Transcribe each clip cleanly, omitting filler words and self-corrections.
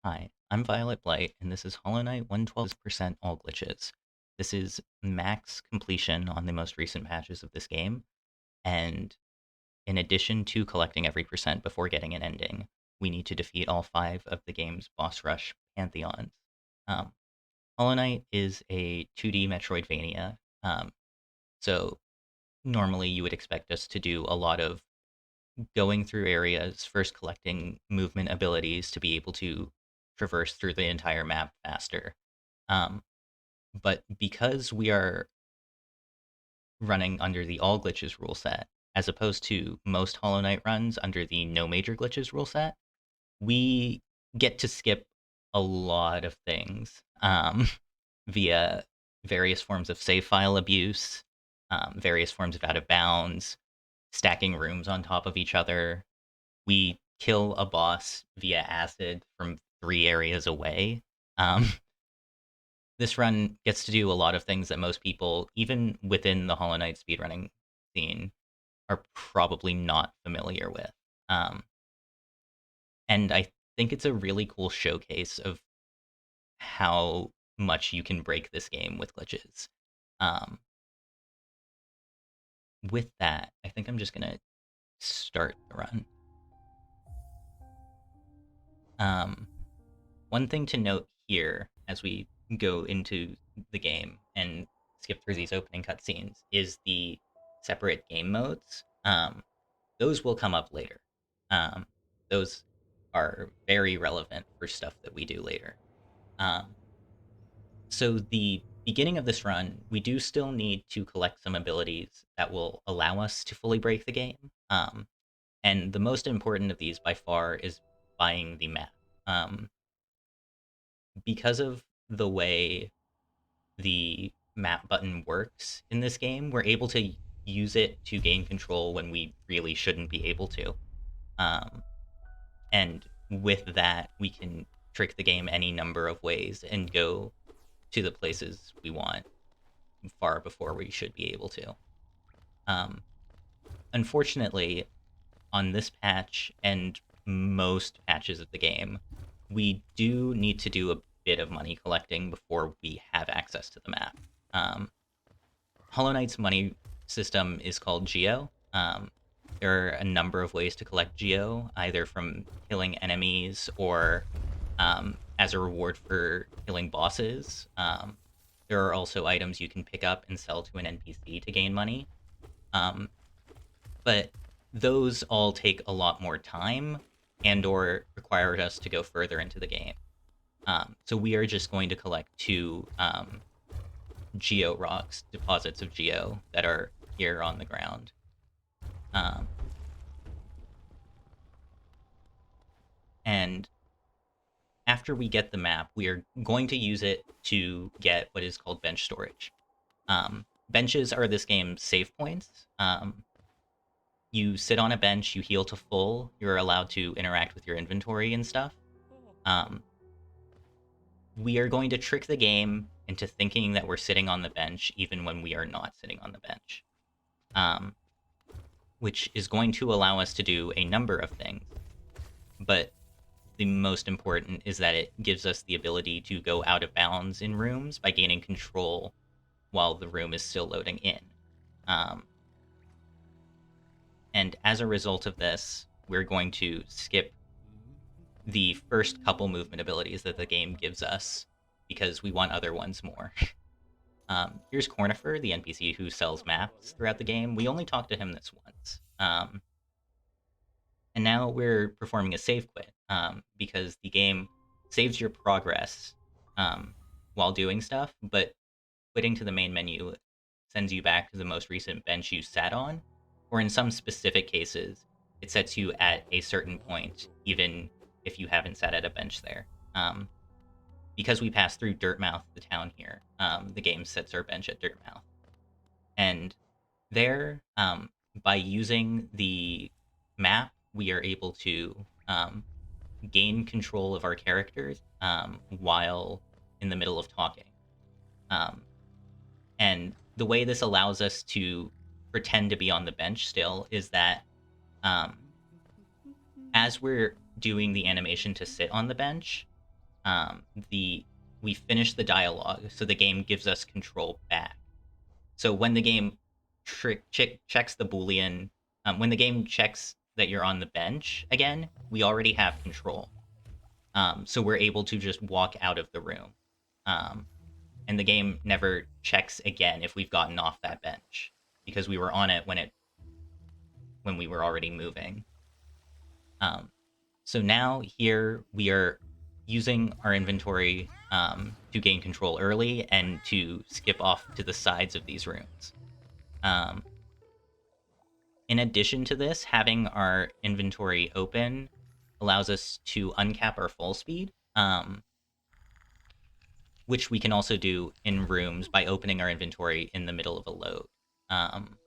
Hi, I'm Violet Blight, and this is Hollow Knight 112% all glitches. This is max completion on the most recent patches of this game, and in addition to collecting every percent before getting an ending, we need to defeat all 5 of the game's boss rush pantheons. Um, Hollow Knight is a 2D Metroidvania, so normally you would expect us to do a lot of going through areas, first collecting movement abilities to be able to traverse through the entire map faster. Um, but because we are running under the all glitches rule set, as opposed to most Hollow Knight runs under the no major glitches rule set, we get to skip a lot of things via various forms of save file abuse, various forms of out of bounds, stacking rooms on top of each other. We kill a boss via acid from 3 areas away. Um, this run gets to do a lot of things that most people, even within the Hollow Knight speedrunning scene, are probably not familiar with. Um, and I think it's a really cool showcase of how much you can break this game with glitches. Um, with that, I think I'm just gonna start the run. Um, One thing to note here as we go into the game and skip through these opening cutscenes is the separate game modes. Those will come up later. Um, those are very relevant for stuff that we do later. Um, so the beginning of this run, we do still need to collect some abilities that will allow us to fully break the game. And the most important of these by far is buying the map. Um, because of the way the map button works in this game, we're able to use it to gain control when we really shouldn't be able to. Um, and with that, we can trick the game any number of ways and go to the places we want far before we should be able to. Um, Unfortunately, on this patch and most patches of the game, we do need to do a bit of money collecting before we have access to the map. Um, Hollow Knight's money system is called Geo. There are a number of ways to collect Geo, either from killing enemies or as a reward for killing bosses. There are also items you can pick up and sell to an NPC to gain money. Um, but those all take a lot more time and or require us to go further into the game. So we are just going to collect 2 geo rocks, deposits of geo that are here on the ground. Um, and after we get the map, we are going to use it to get what is called bench storage. Benches are this game's save points. You sit on a bench, you heal to full, you're allowed to interact with your inventory and stuff. Um, we are going to trick the game into thinking that we're sitting on the bench even when we are not sitting on the bench. Um, which is going to allow us to do a number of things. But the most important is that it gives us the ability to go out of bounds in rooms by gaining control while the room is still loading in. Um, and as a result of this, we're going to skip the first couple movement abilities that the game gives us because we want other ones more. Here's Cornifer, the NPC who sells maps throughout the game. We only talked to him this once. And now we're performing a save quit because the game saves your progress while doing stuff, but quitting to the main menu sends you back to the most recent bench you sat on, or in some specific cases, it sets you at a certain point, even if you haven't sat at a bench there. Because we pass through Dirtmouth, the town here, the game sets our bench at Dirtmouth. And there, by using the map, we are able to gain control of our characters while in the middle of talking. Um, and the way this allows us to pretend to be on the bench still is that um, as we're doing the animation to sit on the bench, the we finish the dialogue, so the game gives us control back. So when the game checks the boolean, when the game checks that you're on the bench again, we already have control. So we're able to just walk out of the room, um, and the game never checks again if we've gotten off that bench because we were on it when we were already moving. So now here we are using our inventory to gain control early and to skip off to the sides of these rooms. Um, in addition to this, having our inventory open allows us to uncap our full speed, which we can also do in rooms by opening our inventory in the middle of a load. Um,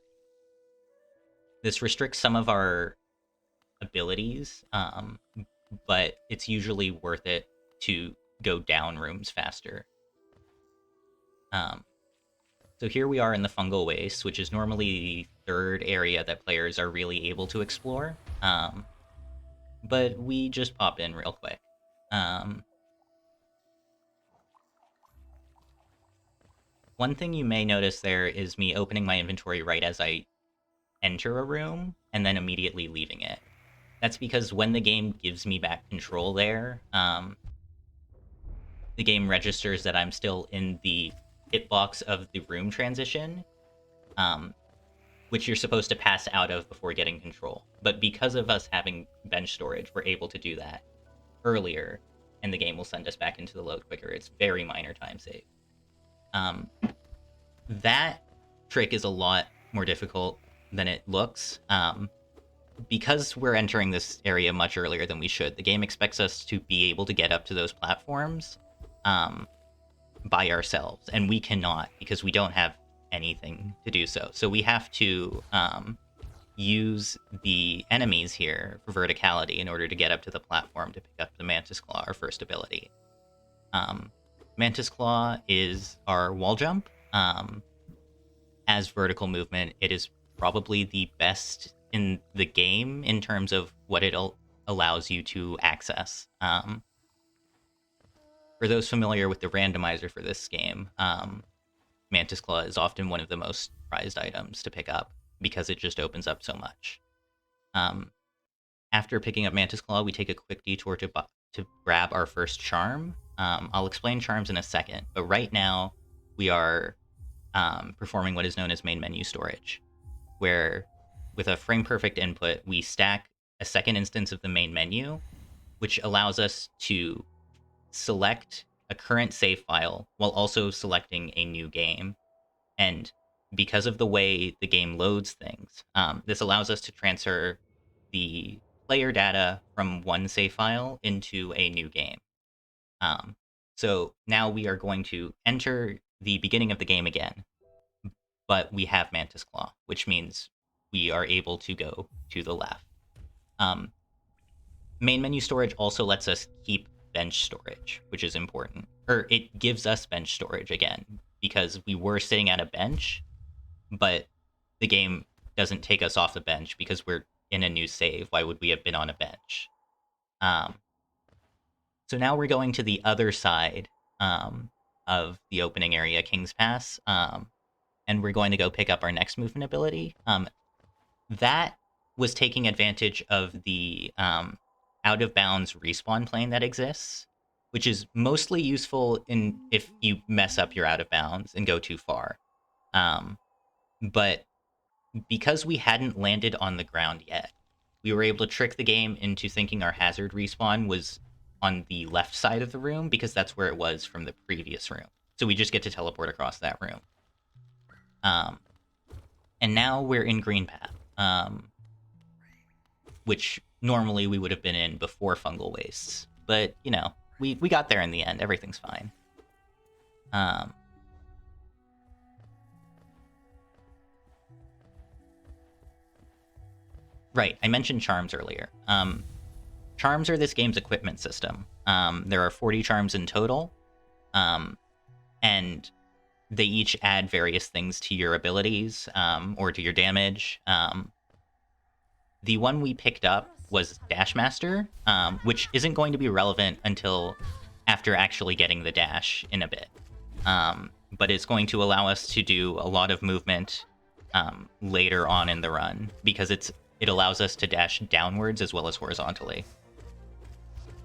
this restricts some of our abilities, but it's usually worth it to go down rooms faster. Um, so here we are in the fungal waste, which is normally the third area that players are really able to explore. But we just pop in real quick. One thing you may notice there is me opening my inventory right as I enter a room and then immediately leaving it. That's because when the game gives me back control there, the game registers that I'm still in the hitbox of the room transition, um, which you're supposed to pass out of before getting control. But because of us having bench storage, we're able to do that earlier, and the game will send us back into the load quicker. It's very minor time save. That trick is a lot more difficult than it looks. Because we're entering this area much earlier than we should, the game expects us to be able to get up to those platforms by ourselves, and we cannot because we don't have anything to do so. So we have to use the enemies here for verticality in order to get up to the platform to pick up the Mantis Claw, our first ability. Mantis Claw is our wall jump. As vertical movement, it is probably the best in the game in terms of what it allows you to access. For those familiar with the randomizer for this game, Mantis Claw is often one of the most prized items to pick up because it just opens up so much. After picking up Mantis Claw, we take a quick detour to grab our first charm. I'll explain charms in a second, but right now we are performing what is known as main menu storage, where with a frame perfect input, we stack a second instance of the main menu, which allows us to select a current save file while also selecting a new game. And because of the way the game loads things, this allows us to transfer the player data from one save file into a new game. So now we are going to enter the beginning of the game again, but we have Mantis Claw, which means we are able to go to the left. Main menu storage also lets us keep bench storage, which is important. Or it gives us bench storage again, because we were sitting at a bench, but the game doesn't take us off the bench because we're in a new save. Why would we have been on a bench? So now we're going to the other side of the opening area, King's Pass, and we're going to go pick up our next movement ability. That was taking advantage of the out of bounds respawn plane that exists, which is mostly useful in if you mess up your out of bounds and go too far. But because we hadn't landed on the ground yet, we were able to trick the game into thinking our hazard respawn was on the left side of the room because that's where it was from the previous room. So we just get to teleport across that room. And now we're in Green Path, which normally we would have been in before Fungal Wastes. But, you know, we got there in the end. Everything's fine. Right, I mentioned charms earlier. Charms are this game's equipment system. There are 40 charms in total, and they each add various things to your abilities or to your damage. The one we picked up was Dashmaster, which isn't going to be relevant until after actually getting the dash in a bit. But it's going to allow us to do a lot of movement later on in the run, because it allows us to dash downwards as well as horizontally.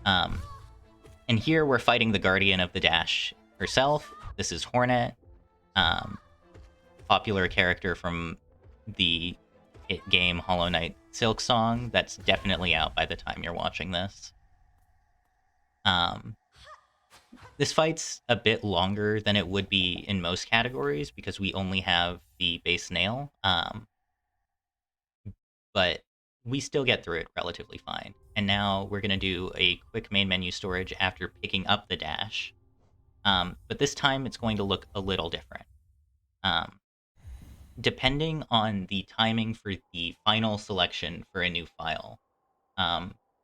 And here we're fighting the Guardian of the Dash herself. This is Hornet, popular character from the hit game Hollow Knight Silksong. That's definitely out by the time you're watching this. This fight's a bit longer than it would be in most categories because we only have the base nail, but we still get through it relatively fine. And now we're going to do a quick main menu storage after picking up the dash. But this time it's going to look a little different. Depending on the timing for the final selection for a new file,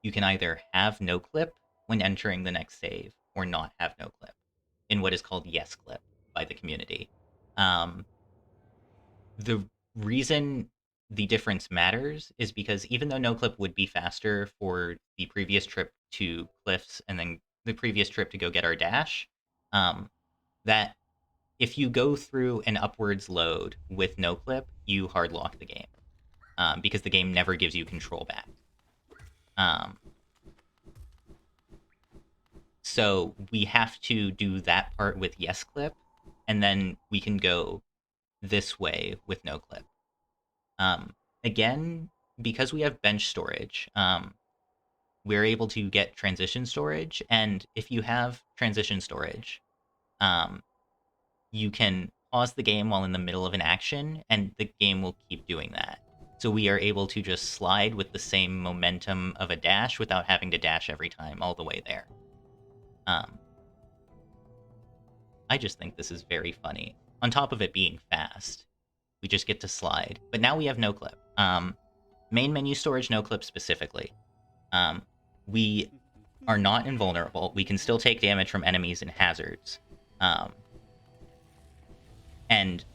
you can either have no clip when entering the next save or not have no clip in what is called yes clip by the community. The reason the difference matters is because even though no clip would be faster for the previous trip to cliffs and then the previous trip to go get our dash, that if you go through an upwards load with no clip, you hard lock the game, because the game never gives you control back. So we have to do that part with yes clip, and then we can go this way with no clip. Again, because we have bench storage, we're able to get transition storage, and if you have transition storage, you can pause the game while in the middle of an action, and the game will keep doing that. So we are able to just slide with the same momentum of a dash without having to dash every time all the way there. I just think this is very funny. On top of it being fast, we just get to slide. But now we have no clip. Main menu storage no clip specifically. We are not invulnerable. We can still take damage from enemies and hazards. And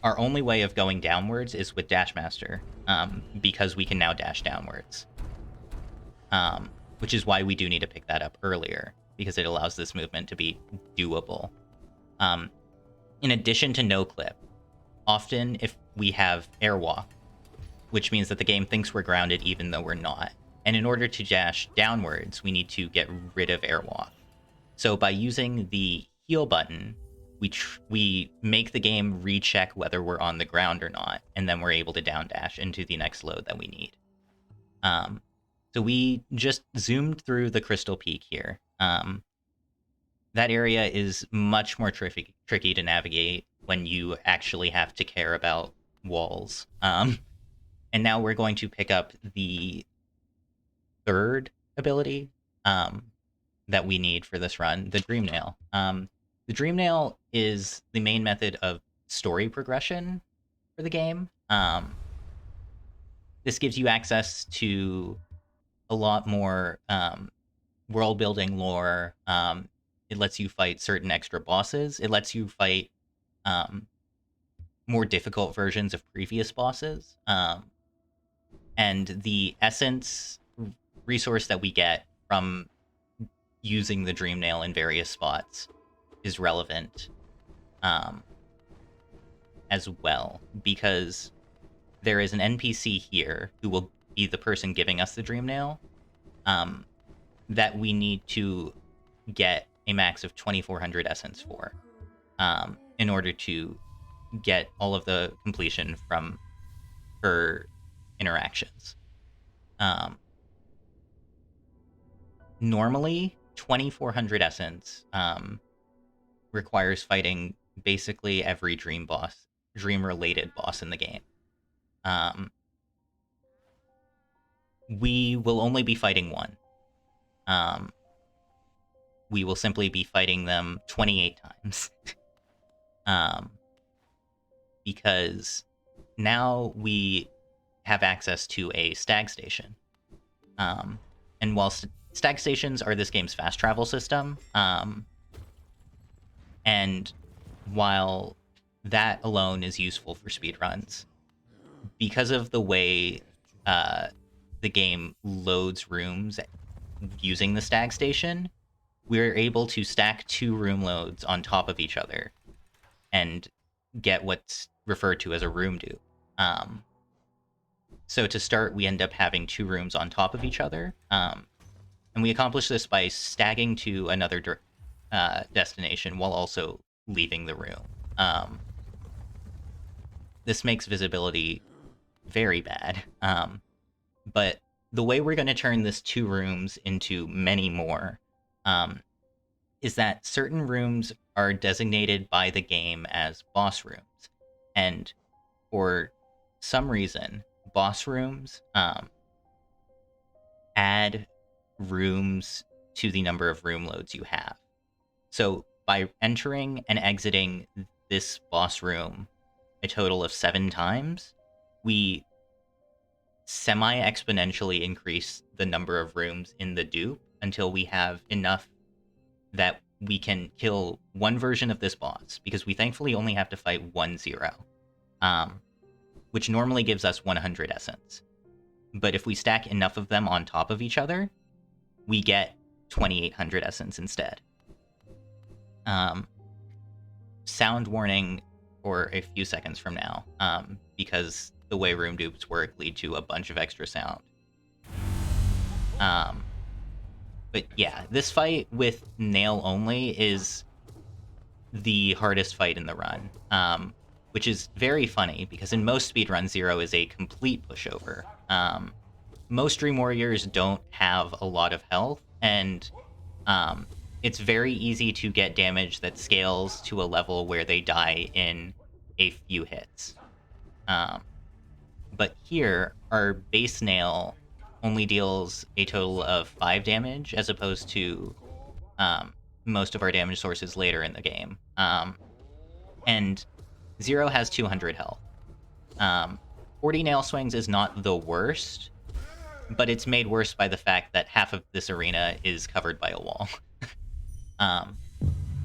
our only way of going downwards is with Dashmaster, because we can now dash downwards. Which is why we do need to pick that up earlier, because it allows this movement to be doable. In addition to no clip, often if we have airwalk, which means that the game thinks we're grounded even though we're not. And in order to dash downwards, we need to get rid of airwalk. So by using the heal button, we make the game recheck whether we're on the ground or not, and then we're able to down dash into the next load that we need. So we just zoomed through the Crystal Peak here. That area is much more tricky to navigate when you actually have to care about walls. And now we're going to pick up the third ability that we need for this run, the Dream Nail. The Dream Nail is the main method of story progression for the game. This gives you access to a lot more world-building lore. It lets you fight certain extra bosses. It lets you fight more difficult versions of previous bosses. And the essence resource that we get from using the Dream Nail in various spots is relevant as well, because there is an NPC here who will be the person giving us the Dream Nail that we need to get a max of 2,400 essence for in order to get all of the completion from her interactions. Normally, 2,400 essence requires fighting basically every dream-related boss in the game. We will only be fighting one. We will simply be fighting them 28 times. Because now we have access to a stag station. And while stag stations are this game's fast travel system, and while that alone is useful for speedruns, because of the way the game loads rooms using the stag station, we're able to stack 2 room loads on top of each other and get what's referred to as a room dupe. So to start, we end up having 2 rooms on top of each other, and we accomplish this by stagging to another destination while also leaving the room. This makes visibility very bad, but the way we're going to turn this 2 rooms into many more is that certain rooms are designated by the game as boss rooms, and for some reason, boss rooms add rooms to the number of room loads you have. So by entering and exiting this boss room a total of 7 times, we semi-exponentially increase the number of rooms in the dupe until we have enough that we can kill one version of this boss, because we thankfully only have to fight 1-0, which normally gives us 100 essence. But if we stack enough of them on top of each other, we get 2800 essence instead. Sound warning for a few seconds from now, because the way room dupes work lead to a bunch of extra sound. But yeah, this fight with nail only is the hardest fight in the run, which is very funny because in most speedruns, 0 is a complete pushover. Most Dream Warriors don't have a lot of health, and it's very easy to get damage that scales to a level where they die in a few hits. But here, our base nail only deals a total of 5 damage, as opposed to most of our damage sources later in the game. And 0 has 200 health. 40 nail swings is not the worst, but it's made worse by the fact that half of this arena is covered by a wall.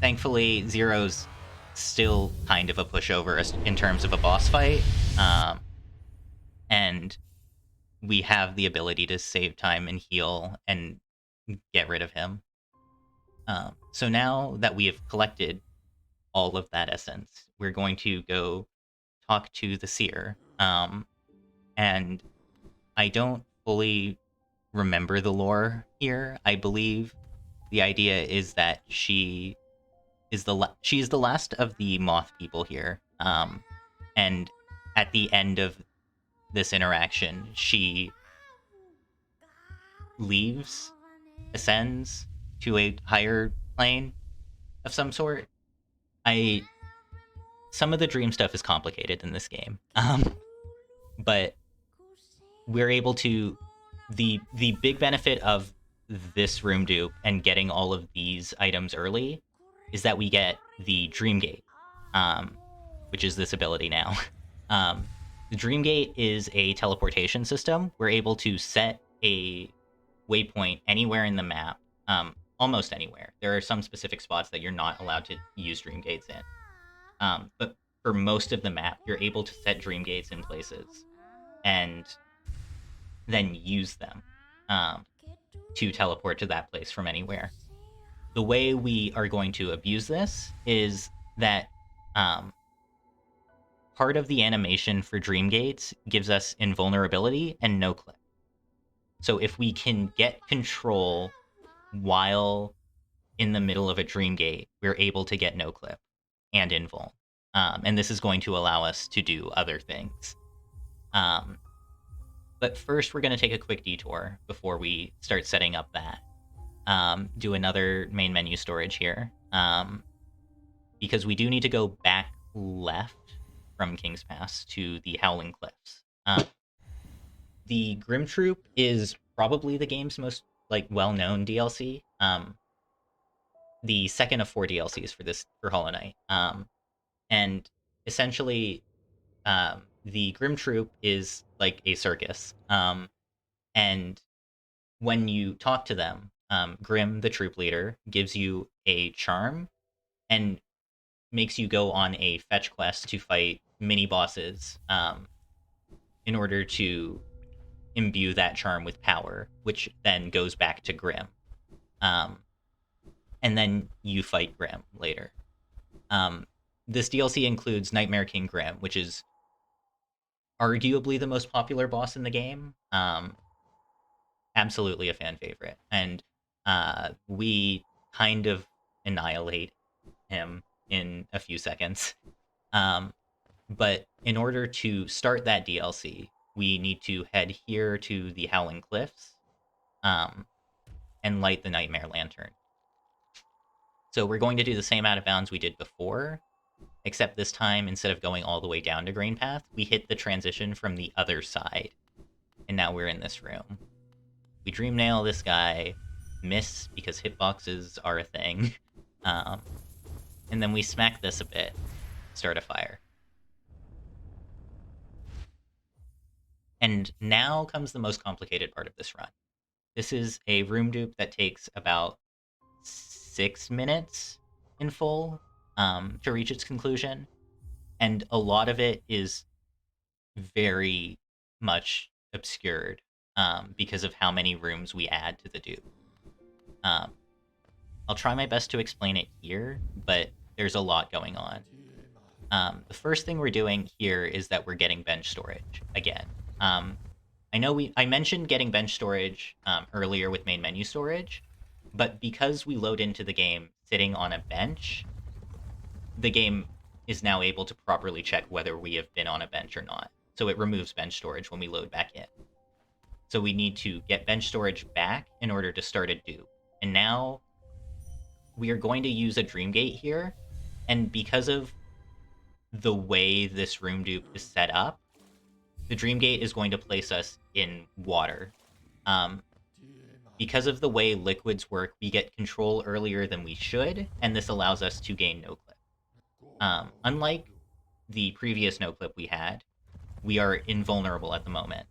Thankfully, 0's still kind of a pushover in terms of a boss fight, and we have the ability to save time and heal and get rid of him. So now that we have collected all of that essence, we're going to go talk to the seer. And I don't fully remember the lore here. I believe the idea is that she is the last of the moth people here. And at the end of this interaction, she leaves, ascends to a higher plane of some sort. Some of the dream stuff is complicated in this game, but we're able to the big benefit of this room dupe and getting all of these items early is that we get the Dream Gate, which is this ability now. The Dream Gate is a teleportation system. We're able to set a waypoint anywhere in the map, almost anywhere. There are some specific spots that you're not allowed to use Dream Gates in. But for most of the map, you're able to set Dream Gates in places and then use them to teleport to that place from anywhere. The way we are going to abuse this is that part of the animation for Dream Gates gives us invulnerability and no clip. So if we can get control while in the middle of a Dream Gate, we're able to get no clip and invul. And this is going to allow us to do other things. But first, we're going to take a quick detour before we start setting up that. Do another main menu storage here. Because we do need to go back left from King's Pass to the Howling Cliffs. The Grim Troop is probably the game's most well-known DLC. The second of 4 DLCs for Hollow Knight. And essentially, the Grim Troop is like a circus. And when you talk to them, Grim, the troop leader, gives you a charm and makes you go on a fetch quest to fight mini bosses in order to imbue that charm with power, which then goes back to Grim. and then you fight Grim later. Um, this DLC includes Nightmare King Grim, which is arguably the most popular boss in the game. Absolutely a fan favorite, and we kind of annihilate him in a few seconds. Um, but in order to start that DLC, we need to head here to the Howling Cliffs um, and light the Nightmare Lantern. So we're going to do the same out of bounds we did before, except this time, instead of going all the way down to Green Path, we hit the transition from the other side. And now we're in this room. We dream nail this guy, miss because hitboxes are a thing, um, and then we smack this a bit, start a fire. And now comes the most complicated part of this run. This is a room dupe that takes about 6 minutes in full to reach its conclusion, and a lot of it is very much obscured because of how many rooms we add to the dupe. Um, I'll try my best to explain it here, but there's a lot going on. The first thing we're doing here is that we're getting bench storage again. I know I mentioned getting bench storage earlier with main menu storage, but because we load into the game sitting on a bench, the game is now able to properly check whether we have been on a bench or not. So it removes bench storage when we load back in. So we need to get bench storage back in order to start a dupe. And now we are going to use a dream gate here. And because of the way this room dupe is set up, the dream gate is going to place us in water. Um, because of the way liquids work, we get control earlier than we should, and this allows us to gain no clip. Unlike the previous no clip we had, we are invulnerable at the moment.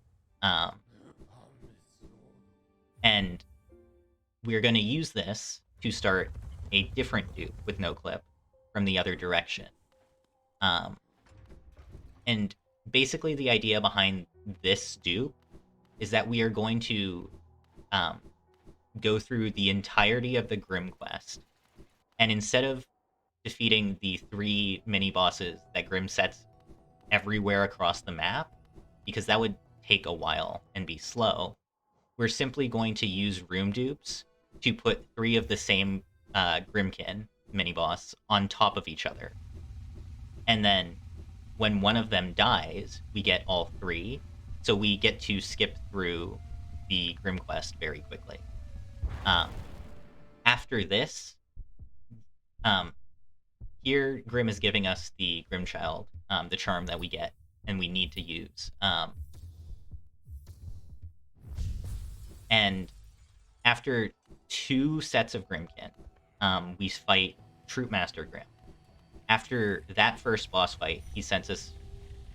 And we're going to use this to start a different dupe with no clip from the other direction. And basically, the idea behind this dupe is that we are going to go through the entirety of the Grim quest, and instead of defeating the 3 mini bosses that Grim sets everywhere across the map, because that would take a while and be slow, we're simply going to use room dupes to put 3 of the same Grimkin mini boss on top of each other. And then when one of them dies, we get all 3. So we get to skip through the Grim quest very quickly. After this, here Grim is giving us the Grim Child, the charm that we get and we need to use. And after 2 sets of Grimkin, we fight Troop Master Grim. After that first boss fight, he sends us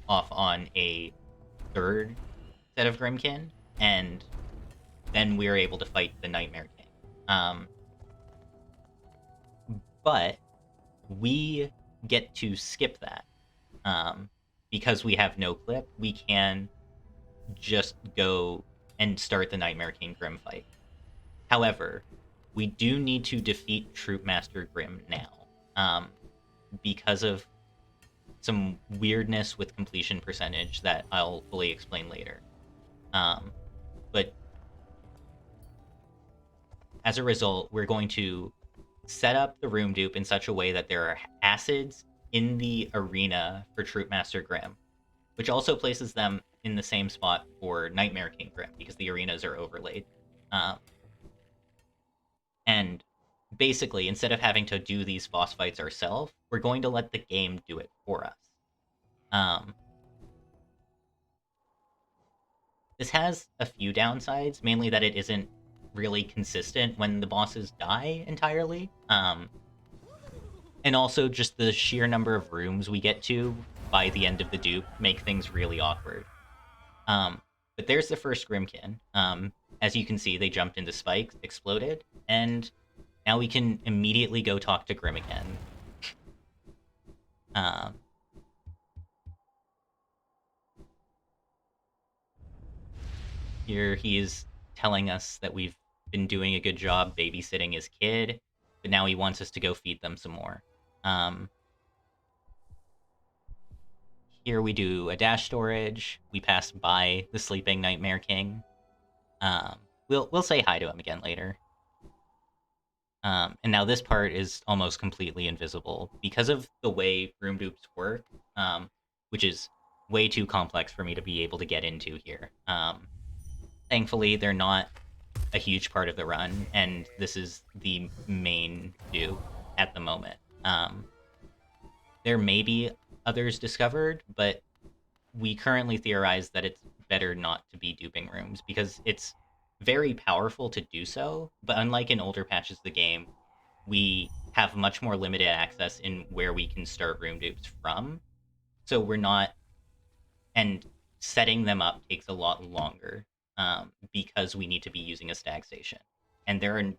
off on a 3rd set of Grimkin, and then we are able to fight the Nightmare King. But we get to skip that. Because we have no clip, we can just go and start the Nightmare King Grim fight. However, we do need to defeat Troop Master Grim now, because of some weirdness with completion percentage that I'll fully explain later. But as a result, we're going to set up the room dupe in such a way that there are acids in the arena for Troop Master Grim, which also places them in the same spot for Nightmare King Grim because the arenas are overlaid. And basically, instead of having to do these boss fights ourselves, we're going to let the game do it for us. This has a few downsides, mainly that it isn't really consistent when the bosses die entirely. And also just the sheer number of rooms we get to by the end of the dupe make things really awkward. But there's the first Grimkin. As you can see, they jumped into spikes, exploded, and now we can immediately go talk to Grim again. Here he is telling us that we've been doing a good job babysitting his kid. but now he wants us to go feed them some more. Um, Here we do a dash storage. We pass by the sleeping Nightmare King. We'll say hi to him again later. And now this part is almost completely invisible because of the way room dupes work, which is way too complex for me to be able to get into here. Thankfully, they're not a huge part of the run, and this is the main dupe at the moment. There may be others discovered, but we currently theorize that it's better not to be duping rooms because it's very powerful to do so. But unlike in older patches of the game, we have much more limited access in where we can start room dupes from. So we're not, and setting them up takes a lot longer because we need to be using a stag station. And there are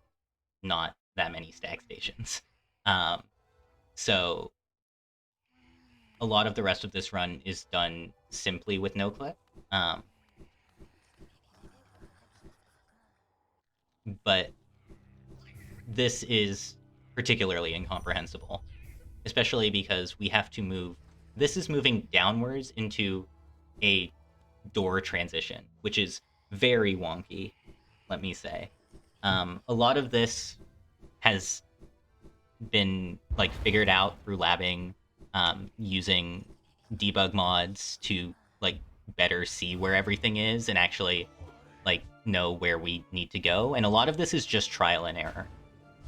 not that many stag stations. Um, so a lot of the rest of this run is done simply with no clip. Um, but this is particularly incomprehensible, especially because we have to move. This is moving downwards into a door transition, which is very wonky, let me say. A lot of this has been like figured out through labbing, using debug mods to like better see where everything is and actually like know where we need to go. And a lot of this is just trial and error.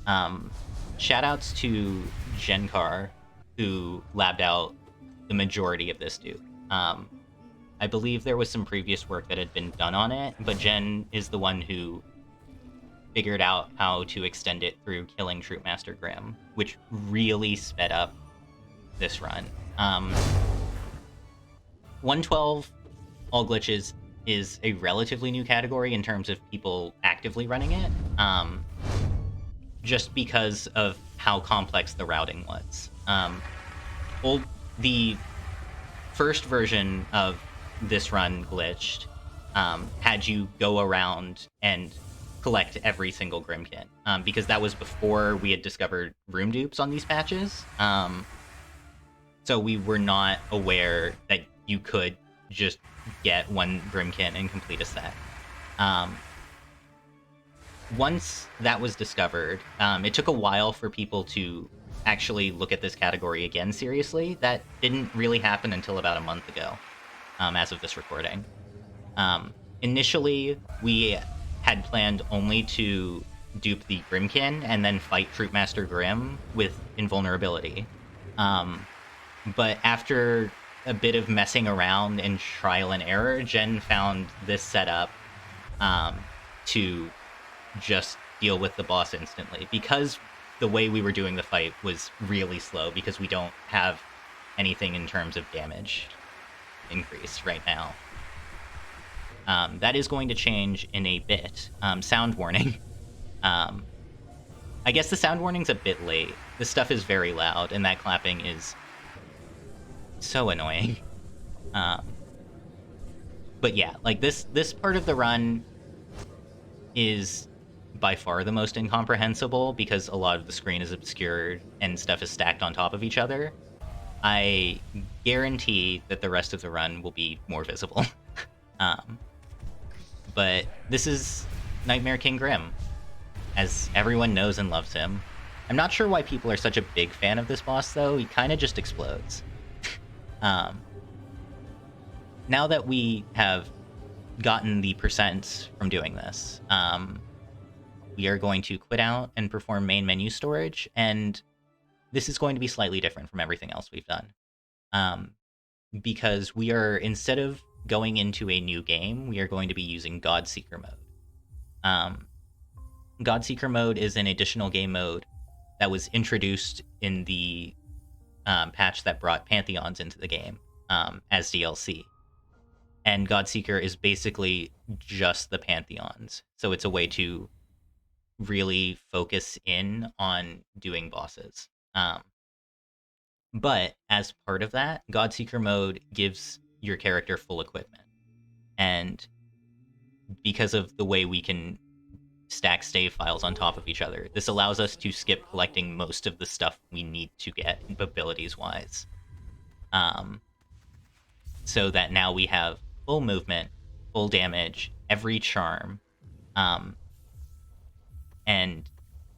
Um, Shout outs to Genkar, who labbed out the majority of this dupe. I believe there was some previous work that had been done on it, but Jen is the one who figured out how to extend it through killing Troopmaster Grimm, which really sped up this run. 112 all glitches is a relatively new category in terms of people actively running it, just because of how complex the routing was. The first version of this run glitched had you go around and collect every single Grimkin, because that was before we had discovered room dupes on these patches. So we were not aware that you could just get one Grimkin and complete a set. Once that was discovered, it took a while for people to actually look at this category again seriously. That didn't really happen until about a month ago, as of this recording. Initially, we had planned only to dupe the Grimkin and then fight Troopmaster Grimm with invulnerability. But after a bit of messing around and trial and error, Jen found this setup to just deal with the boss instantly, because the way we were doing the fight was really slow because we don't have anything in terms of damage increase right now. That is going to change in a bit. Sound warning. I guess the sound warning's a bit late. This stuff is very loud, and that clapping is so annoying. But yeah, like this part of the run is by far the most incomprehensible because a lot of the screen is obscured and stuff is stacked on top of each other. I guarantee that the rest of the run will be more visible. But this is Nightmare King Grimm, as everyone knows and loves him. I'm not sure why people are such a big fan of this boss, though. He kind of just explodes. Now that we have gotten the percents from doing this, we are going to quit out and perform main menu storage, and this is going to be slightly different from everything else we've done. Because we are, instead of going into a new game, we are going to be using Godseeker mode. Godseeker mode is an additional game mode that was introduced in the patch that brought Pantheons into the game as DLC. And Godseeker is basically just the Pantheons. So it's a way to really focus in on doing bosses. But as part of that, Godseeker mode gives your character full equipment. And because of the way we can stack save files on top of each other. This allows us to skip collecting most of the stuff we need to get abilities-wise. So that now we have full movement, full damage, every charm, and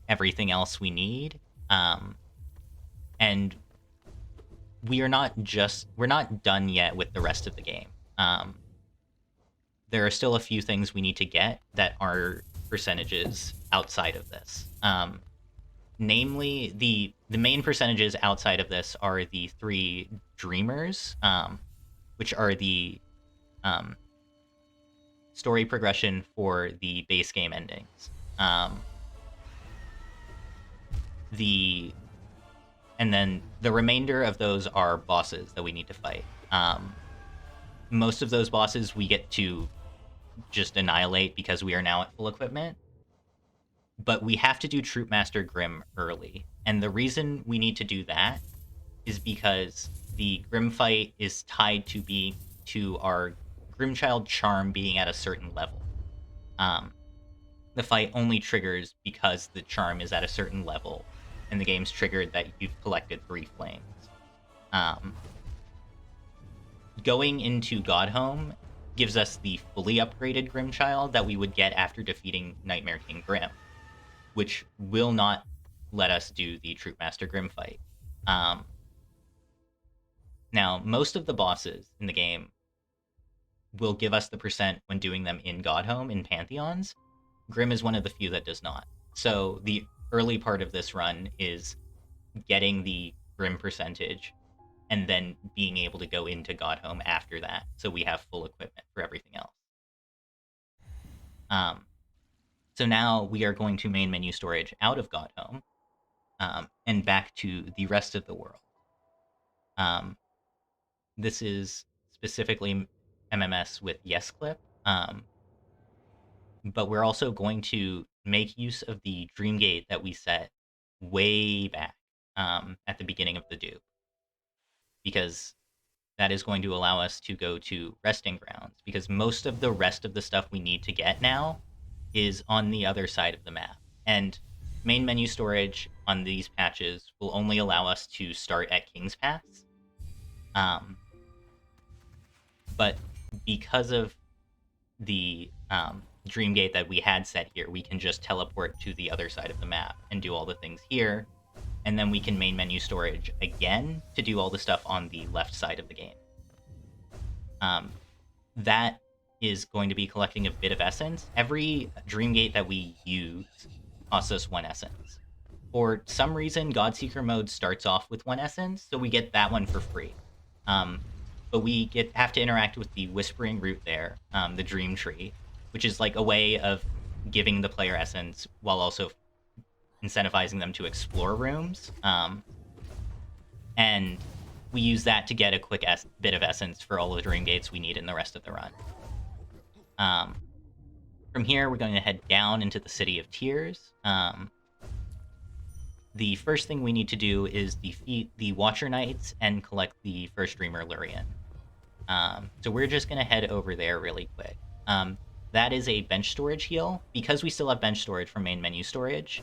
everything else we need. And we're not done yet with the rest of the game. There are still a few things we need to get that are percentages outside of this. Namely, the main percentages outside of this are the 3 dreamers, which are the story progression for the base game endings. And then the remainder of those are bosses that we need to fight. Most of those bosses we get to just annihilate because we are now at full equipment. But we have to do Troopmaster Grimm early. And the reason we need to do that is because the Grimm fight is tied to our Grimmchild charm being at a certain level. The fight only triggers because the charm is at a certain level, and the game's triggered that you've collected 3 flames. Going into Godhome gives us the fully upgraded Grimmchild that we would get after defeating Nightmare King Grimm, which will not let us do the Troopmaster Grimm fight. Now, most of the bosses in the game will give us the percent when doing them in Godhome, in Pantheons. Grimm is one of the few that does not. So the early part of this run is getting the Grimm percentage and then being able to go into Godhome after that, so we have full equipment for everything else. So now we are going to main menu storage out of Godhome, and back to the rest of the world. This is specifically MMS with YesClip, but we're also going to make use of the Dreamgate that we set way back at the beginning of the dupe, because that is going to allow us to go to Resting Grounds, because most of the rest of the stuff we need to get now is on the other side of the map. And main menu storage on these patches will only allow us to start at King's Pass. But because of the Dreamgate that we had set here, we can just teleport to the other side of the map and do all the things here, and then we can main menu storage again to do all the stuff on the left side of the game. That is going to be collecting a bit of essence. Every Dreamgate that we use costs us 1 essence. For some reason, Godseeker mode starts off with 1 essence, so we get that one for free. But we have to interact with the Whispering Root there, the Dream Tree, which is like a way of giving the player essence while also incentivizing them to explore rooms. And we use that to get a quick bit of essence for all the Dream Gates we need in the rest of the run. From here, we're going to head down into the City of Tears. The first thing we need to do is defeat the Watcher Knights and collect the first Dreamer Lurian. So we're just going to head over there really quick. That is a bench storage heal. Because we still have bench storage from main menu storage,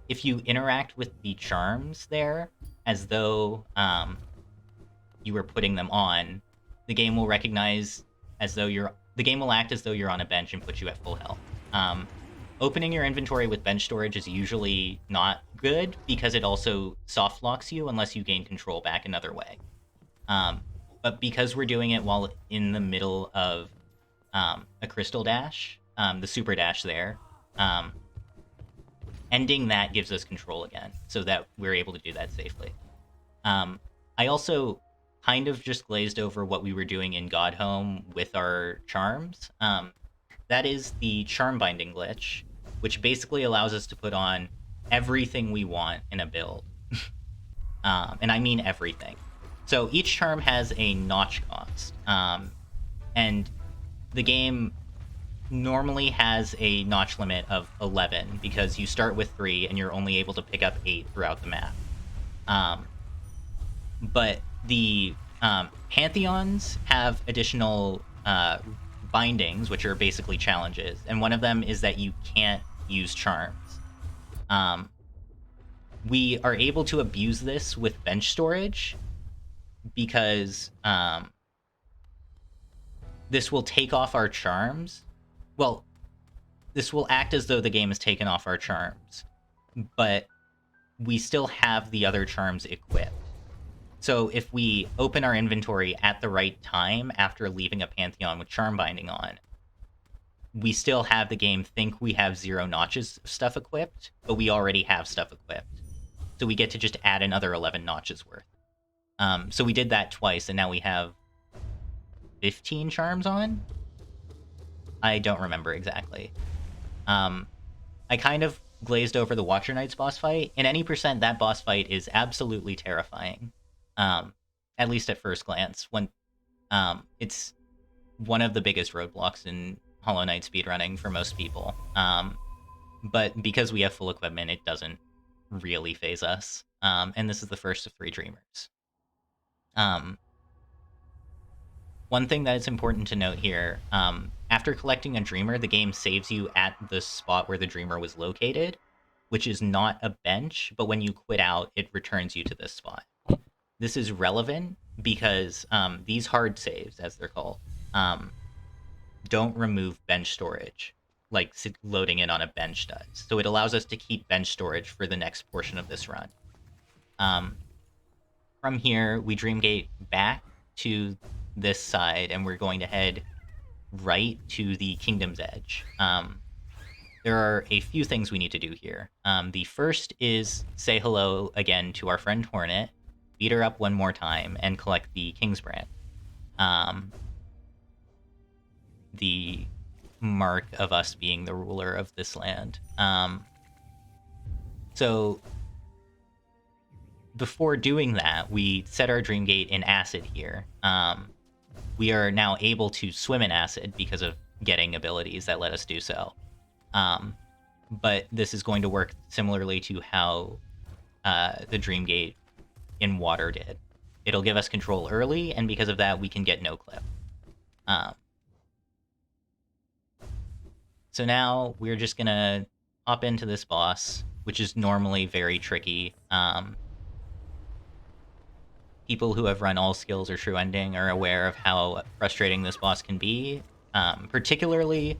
if you interact with the charms there as though you were putting them on, the game will recognize the game will act as though you're on a bench and put you at full health. Opening your inventory with bench storage is usually not good because it also soft locks you unless you gain control back another way. But because we're doing it while in the middle of a crystal dash, the super dash there, ending that gives us control again so that we're able to do that safely. I also kind of just glazed over what we were doing in Godhome with our charms. That is the charm binding glitch, which basically allows us to put on everything we want in a build. And I mean everything. So each charm has a notch cost. And the game normally has a notch limit of 11 because you start with 3 and you're only able to pick up 8 throughout the map. But the Pantheons have additional bindings, which are basically challenges. And one of them is that you can't use charms. We are able to abuse this with bench storage because this will take off our charms. Well, this will act as though the game has taken off our charms, but we still have the other charms equipped. So if we open our inventory at the right time after leaving a Pantheon with Charm Binding on, we still have the game think we have 0 notches of stuff equipped, but we already have stuff equipped. So we get to just add another 11 notches worth. So we did that twice, and now we have 15 charms on? I don't remember exactly. I kind of glazed over the Watcher Knights boss fight. In any percent, that boss fight is absolutely terrifying. At least at first glance. When it's one of the biggest roadblocks in Hollow Knight speedrunning for most people. But because we have full equipment, it doesn't really phase us. And this is the first of 3 Dreamers. One thing that is important to note here, after collecting a Dreamer, the game saves you at the spot where the Dreamer was located, which is not a bench, but when you quit out, it returns you to this spot. This is relevant because these hard saves, as they're called, don't remove bench storage, like loading in on a bench does. So it allows us to keep bench storage for the next portion of this run. From here, we Dreamgate back to this side, and we're going to head right to the Kingdom's Edge. There are a few things we need to do here. The first is say hello again to our friend Hornet, beat her up one more time, and collect the King's Brand. The mark of us being the ruler of this land. So before doing that, we set our Dreamgate in Acid here. We are now able to swim in Acid because of getting abilities that let us do so. But this is going to work similarly to how the Dreamgate in water did. It'll give us control early, and because of that, we can get no clip. So now we're just gonna hop into this boss, which is normally very tricky. People who have run all skills or true ending are aware of how frustrating this boss can be, particularly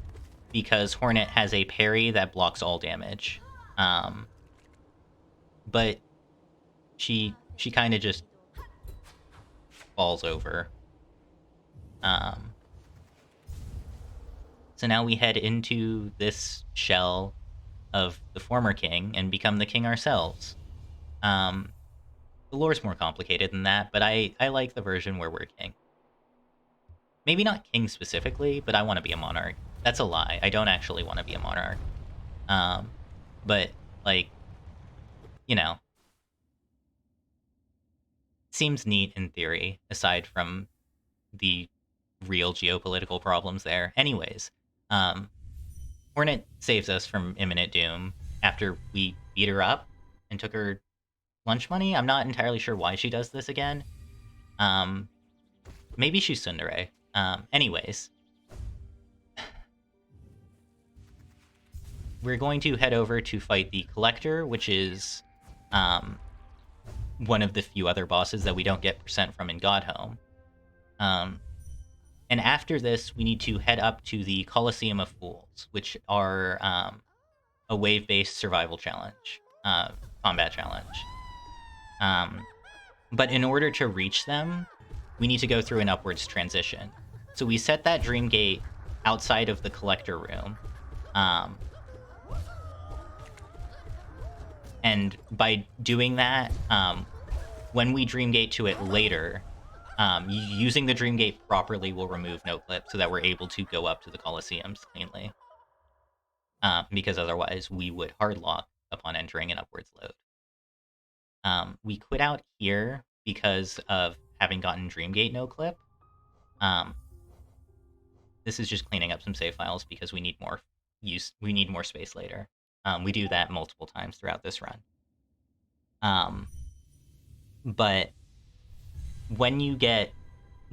because Hornet has a parry that blocks all damage. But she kind of just falls over. So now we head into this shell of the former king and become the king ourselves. The lore's more complicated than that, but I like the version where we're king. Maybe not king specifically, but I want to be a monarch. That's a lie. I don't actually want to be a monarch. But, like, you know, seems neat in theory, aside from the real geopolitical problems there. Anyways, Hornet saves us from imminent doom after we beat her up and took her lunch money. I'm not entirely sure why she does this again. Maybe she's tsundere. Anyways, we're going to head over to fight the Collector, which is one of the few other bosses that we don't get percent from in Godhome. And after this, we need to head up to the Colosseum of Fools, which are a wave-based survival challenge, combat challenge. But in order to reach them, we need to go through an upwards transition. So we set that Dream Gate outside of the Collector room. And by doing that, when we Dream Gate to it later, using the Dream Gate properly will remove no clip so that we're able to go up to the Colosseums cleanly. Because otherwise we would hard lock upon entering an upwards load. We quit out here because of having gotten Dreamgate no clip. This is just cleaning up some save files because we need more space later. We do that multiple times throughout this run. But when you get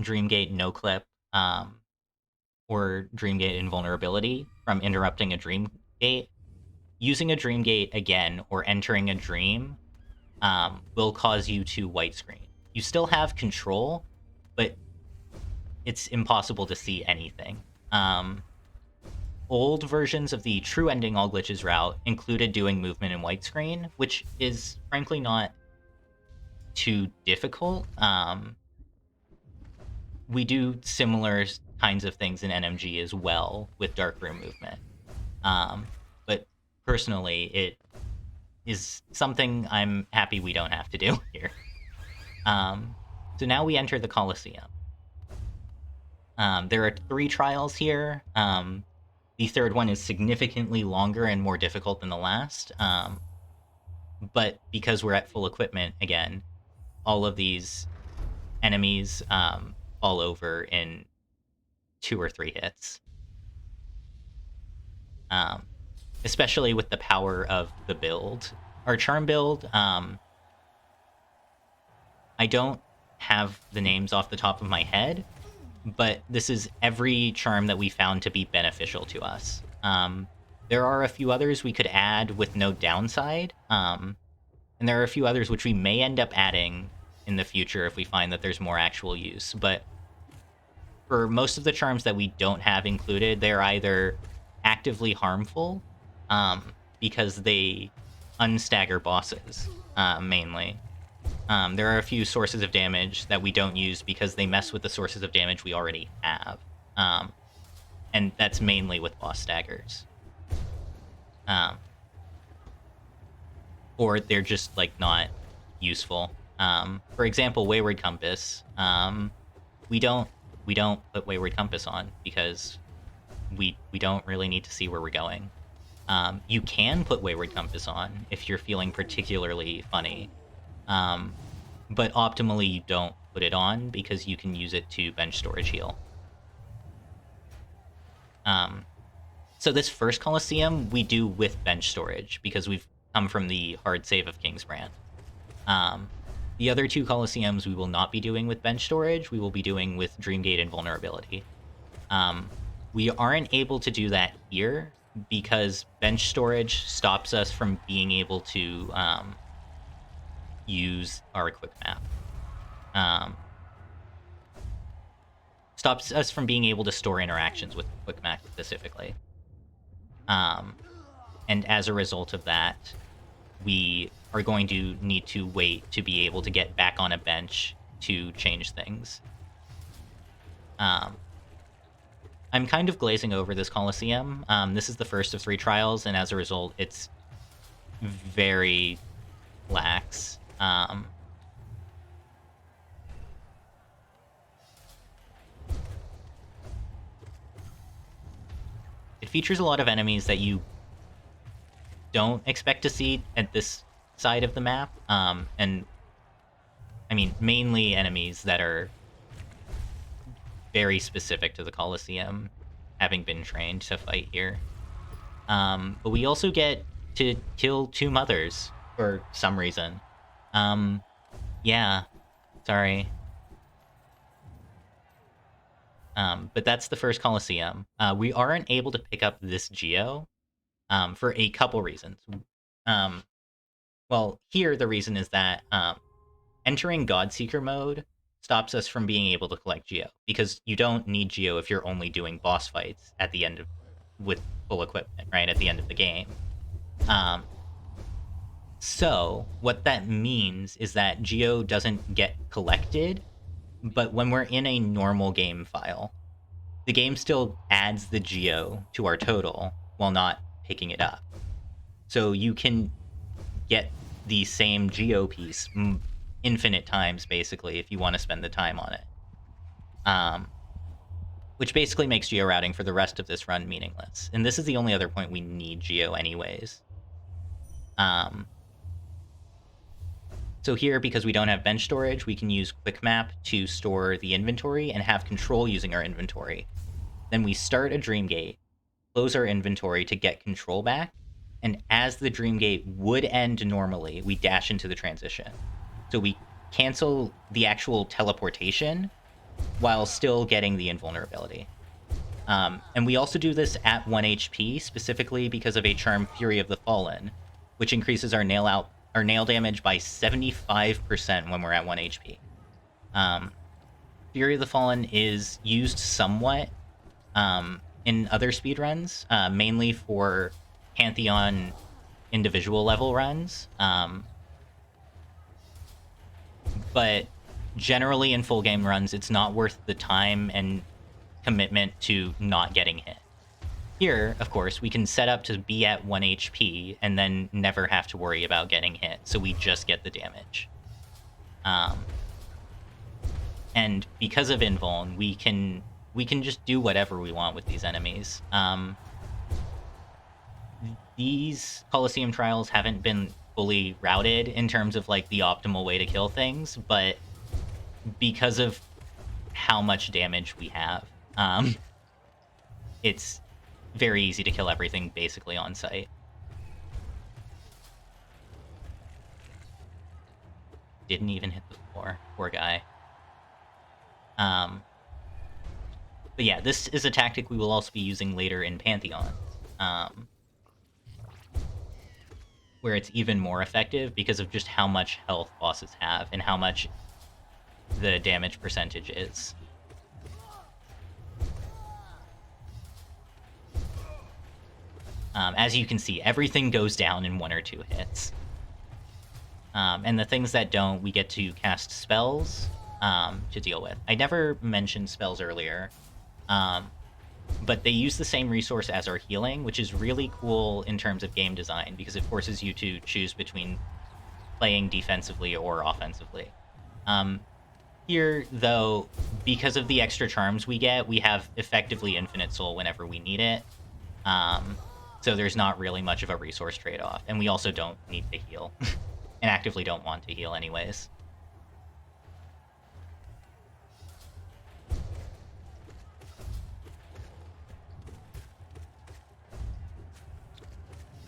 Dreamgate no clip or Dreamgate invulnerability from interrupting a Dreamgate, using a dream gate again or entering a dream will cause you to white screen. You still have control, but it's impossible to see anything. Old versions of the true ending all glitches route included doing movement in white screen, which is frankly not too difficult. We do similar kinds of things in NMG as well with darkroom movement. But personally, it is something I'm happy we don't have to do here. So now we enter the Colosseum. There are 3 trials here. The third one is significantly longer and more difficult than the last. But because we're at full equipment again, all of these enemies fall over in 2 or 3 hits. Especially with the power of the build. Our charm build, I don't have the names off the top of my head, but this is every charm that we found to be beneficial to us. There are a few others we could add with no downside, and there are a few others which we may end up adding in the future if we find that there's more actual use. But for most of the charms that we don't have included, they're either actively harmful, because they unstagger bosses, mainly. There are a few sources of damage that we don't use because they mess with the sources of damage we already have. And that's mainly with boss staggers. Or they're just, like, not useful. For example, Wayward Compass. We don't put Wayward Compass on because we don't really need to see where we're going. You can put Wayward Compass on if you're feeling particularly funny. But optimally, you don't put it on because you can use it to bench storage heal. So this first Colosseum, we do with bench storage because we've come from the hard save of Kingsbrand. The other 2 Colosseums we will not be doing with bench storage. We will be doing with Dreamgate and Vulnerability. We aren't able to do that here because bench storage stops us from being able to use our quick map. Stops us from being able to store interactions with quick map specifically. And as a result of that, we are going to need to wait to be able to get back on a bench to change things. I'm kind of glazing over this Colosseum. This is the first of 3 trials, and as a result, it's very lax. It features a lot of enemies that you don't expect to see at this side of the map, and I mean, mainly enemies that are very specific to the Colosseum, having been trained to fight here. But we also get to kill 2 mothers for some reason. Yeah, sorry. But that's the first Colosseum. We aren't able to pick up this Geo for a couple reasons. Well, here the reason is that entering Godseeker mode stops us from being able to collect Geo, because you don't need Geo if you're only doing boss fights at the end of with full equipment, right, at the end of the game. So what that means is that Geo doesn't get collected, but when we're in a normal game file, the game still adds the Geo to our total while not picking it up. So you can get the same Geo piece infinite times, basically, if you want to spend the time on it. Which basically makes Geo routing for the rest of this run meaningless. And this is the only other point we need Geo anyways. So here, because we don't have bench storage, we can use Quick Map to store the inventory and have control using our inventory. Then we start a Dreamgate, close our inventory to get control back, and as the Dreamgate would end normally, we dash into the transition. So we cancel the actual teleportation while still getting the invulnerability. And we also do this at 1 HP, specifically because of a charm, Fury of the Fallen, which increases our nail damage by 75% when we're at 1 HP. Fury of the Fallen is used somewhat in other speedruns, mainly for Pantheon individual level runs. But generally in full game runs, it's not worth the time and commitment to not getting hit. Here, of course, we can set up to be at 1 HP and then never have to worry about getting hit, so we just get the damage. And because of Invuln, we can just do whatever we want with these enemies. These Colosseum trials haven't been fully routed in terms of like the optimal way to kill things, but because of how much damage we have, it's very easy to kill everything basically on sight. Didn't even hit the floor. Poor guy. But yeah, this is a tactic we will also be using later in Pantheon, where it's even more effective because of just how much health bosses have and how much the damage percentage is. As you can see, everything goes down in 1 or 2 hits. And the things that don't, we get to cast spells to deal with. I never mentioned spells earlier, but they use the same resource as our healing, which is really cool in terms of game design because it forces you to choose between playing defensively or offensively. Here, though, because of the extra charms we get, we have effectively infinite soul whenever we need it. So there's not really much of a resource trade-off, and we also don't need to heal, and actively don't want to heal anyways.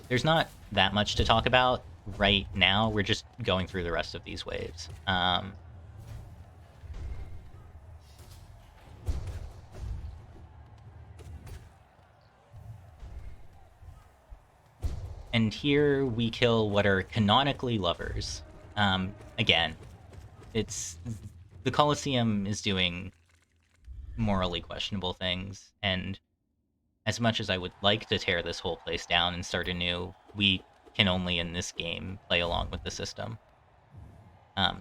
There's not that much to talk about right now. We're just going through the rest of these waves. And here we kill what are canonically lovers. Again, it's the Colosseum is doing morally questionable things, and as much as I would like to tear this whole place down and start anew, we can only in this game play along with the system.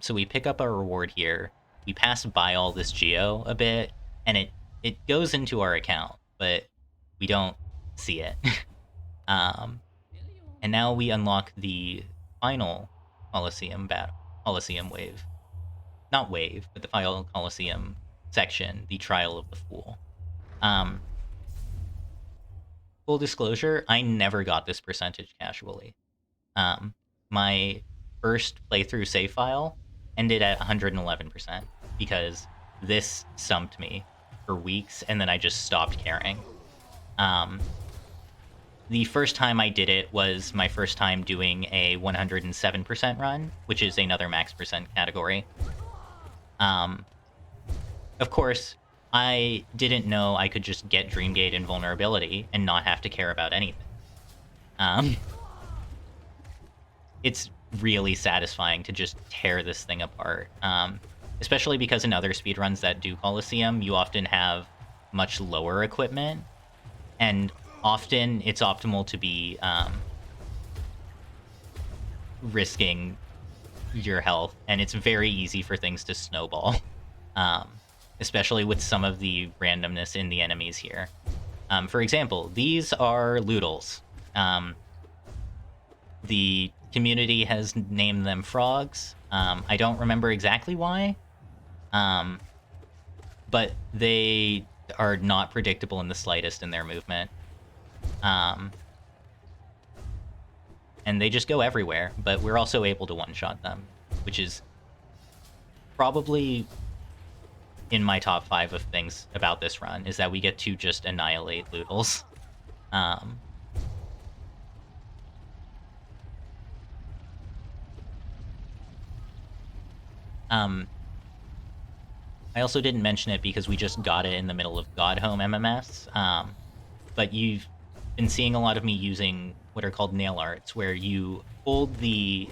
So we pick up our reward here. We pass by all this geo a bit, and it goes into our account, but we don't see it. And now we unlock the final Colosseum wave. Not wave, but the final Colosseum section, the Trial of the Fool. Full disclosure, I never got this percentage casually. My first playthrough save file ended at 111% because this stumped me for weeks, and then I just stopped caring. The first time I did it was my first time doing a 107% run, which is another max percent category. Of course, I didn't know I could just get Dreamgate Invulnerability and not have to care about anything. It's really satisfying to just tear this thing apart, especially because in other speedruns that do Colosseum, you often have much lower equipment, and often it's optimal to be risking your health, and it's very easy for things to snowball, especially with some of the randomness in the enemies here. For example, these are Loodles. The community has named them frogs. I don't remember exactly why, but they are not predictable in the slightest in their movement. And they just go everywhere, but we're also able to one-shot them, which is probably in my top 5 of things about this run, is that we get to just annihilate Loodles. I also didn't mention it because we just got it in the middle of God Home MMS. But you've been seeing a lot of me using what are called nail arts, where you hold the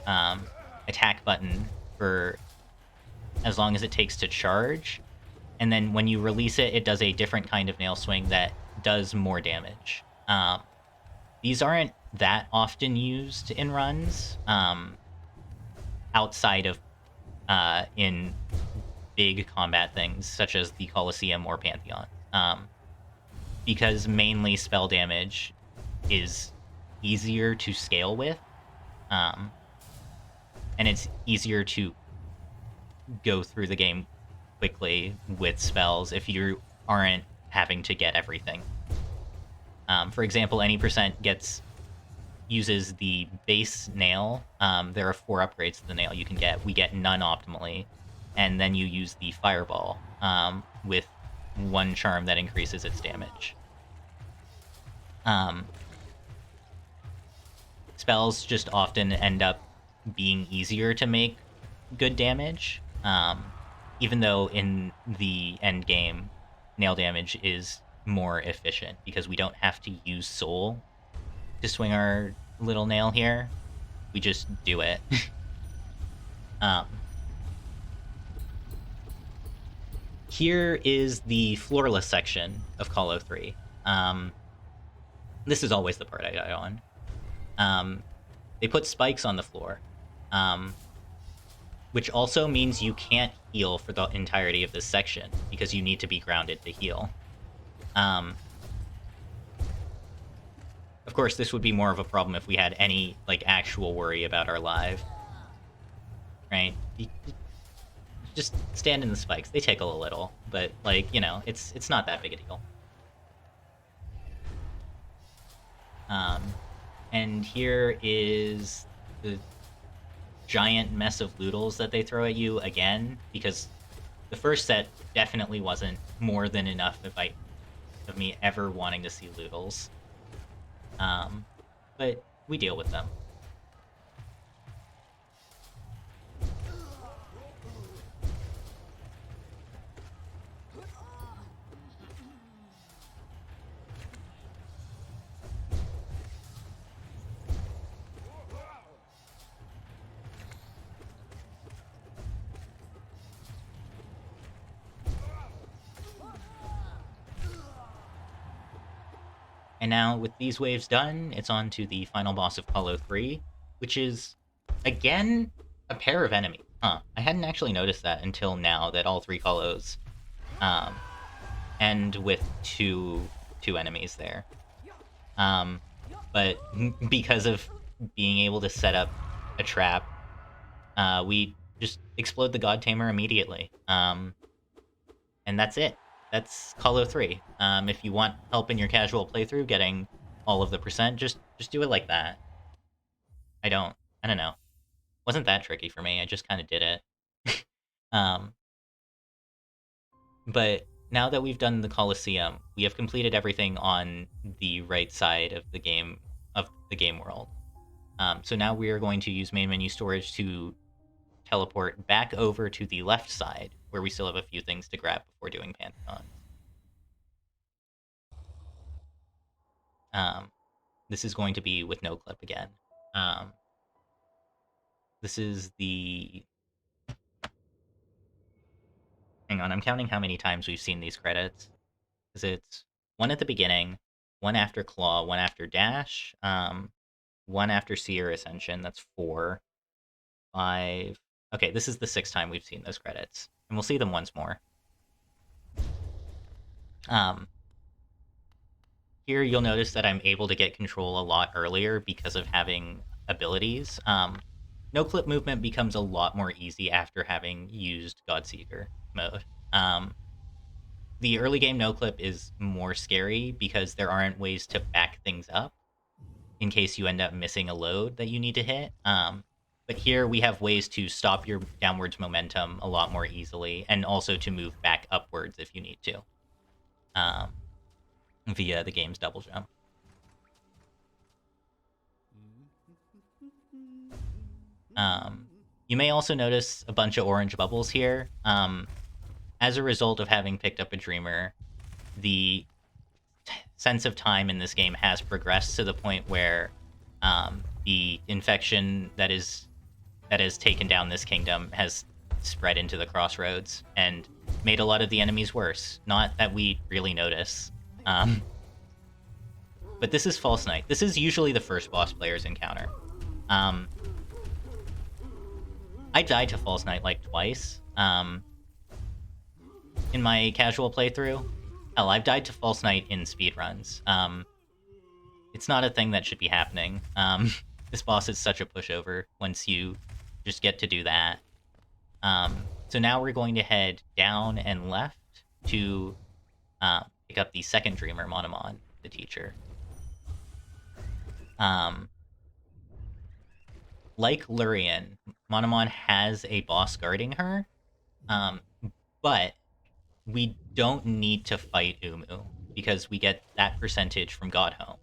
attack button for as long as it takes to charge, and then when you release it, it does a different kind of nail swing that does more damage. These aren't that often used in runs outside of in big combat things such as the Colosseum or Pantheon, because mainly spell damage is easier to scale with, um, and it's easier to go through the game quickly with spells if you aren't having to get everything. For example, any percent uses the base nail. There are 4 upgrades to the nail you can get. We get none optimally, and then you use the fireball with 1 charm that increases its damage. Spells just often end up being easier to make good damage, even though in the end game, nail damage is more efficient because we don't have to use soul to swing our little nail here. We just do it. um, Here is the floorless section of Call of 3. This is always the part I got on. They put spikes on the floor, which also means you can't heal for the entirety of this section because you need to be grounded to heal. Of course, this would be more of a problem if we had any like actual worry about our life, right? You just stand in the spikes. They tickle a little, but like it's not that big a deal. And here is the giant mess of loodles that they throw at you again, because the first set definitely wasn't more than enough of me ever wanting to see loodles. But we deal with them. And now, with these waves done, it's on to the final boss of Hollow 3, which is, again, a pair of enemies. Huh. I hadn't actually noticed that until now, that all 3 Hollows end with two enemies there. But because of being able to set up a trap, we just explode the God Tamer immediately. And that's it. That's Call of 3. If you want help in your casual playthrough getting all of the percent, just do it like that. I don't know. Wasn't that tricky for me. I just kind of did it. um, but now that we've done the Colosseum, we have completed everything on the right side of the game world. So now we are going to use main menu storage to teleport back over to the left side, where we still have a few things to grab before doing Pantheon. This is going to be with no clip again. This is the... Hang on, I'm counting how many times we've seen these credits. Because it's 1 at the beginning, 1 after Claw, 1 after Dash, 1 after Seer Ascension, that's 4, 5... Okay, this is the 6th time we've seen those credits. And we'll see them once more. Here you'll notice that I'm able to get control a lot earlier because of having abilities. No clip movement becomes a lot more easy after having used Godseeker mode. The early game no clip is more scary because there aren't ways to back things up in case you end up missing a load that you need to hit. But here we have ways to stop your downwards momentum a lot more easily, and also to move back upwards if you need to, via the game's double jump. You may also notice a bunch of orange bubbles here. as a result of having picked up a Dreamer, the sense of time in this game has progressed to the point where the infection that has taken down this kingdom has spread into the crossroads and made a lot of the enemies worse. Not that we really notice. But this is False Knight. This is usually the first boss players encounter. I died to False Knight like twice in my casual playthrough. Hell, I've died to False Knight in speedruns. It's not a thing that should be happening. This boss is such a pushover once you just get to do that. So now we're going to head down and left to pick up the second Dreamer, Monomon, the teacher. Like Lurian, Monomon has a boss guarding her, but we don't need to fight Umu because we get that percentage from Godhome,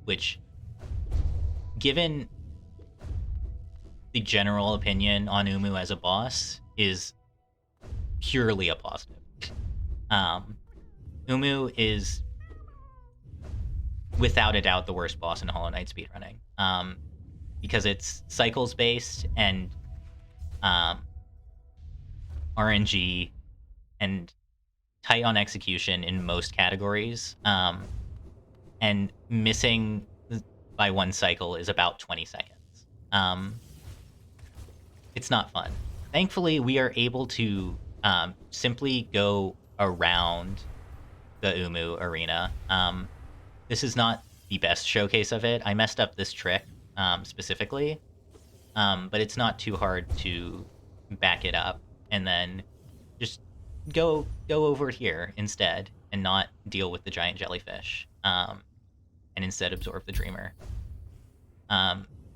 which, given the general opinion on Umu as a boss, is purely a positive. Umu is without a doubt the worst boss in Hollow Knight speedrunning, because it's cycles based and RNG and tight on execution in most categories, and missing by one cycle is about 20 seconds. It's not fun. Thankfully, we are able to simply go around the Umu arena. This is not the best showcase of it. I messed up this trick specifically, but it's not too hard to back it up and then just go over here instead and not deal with the giant jellyfish, and instead absorb the Dreamer.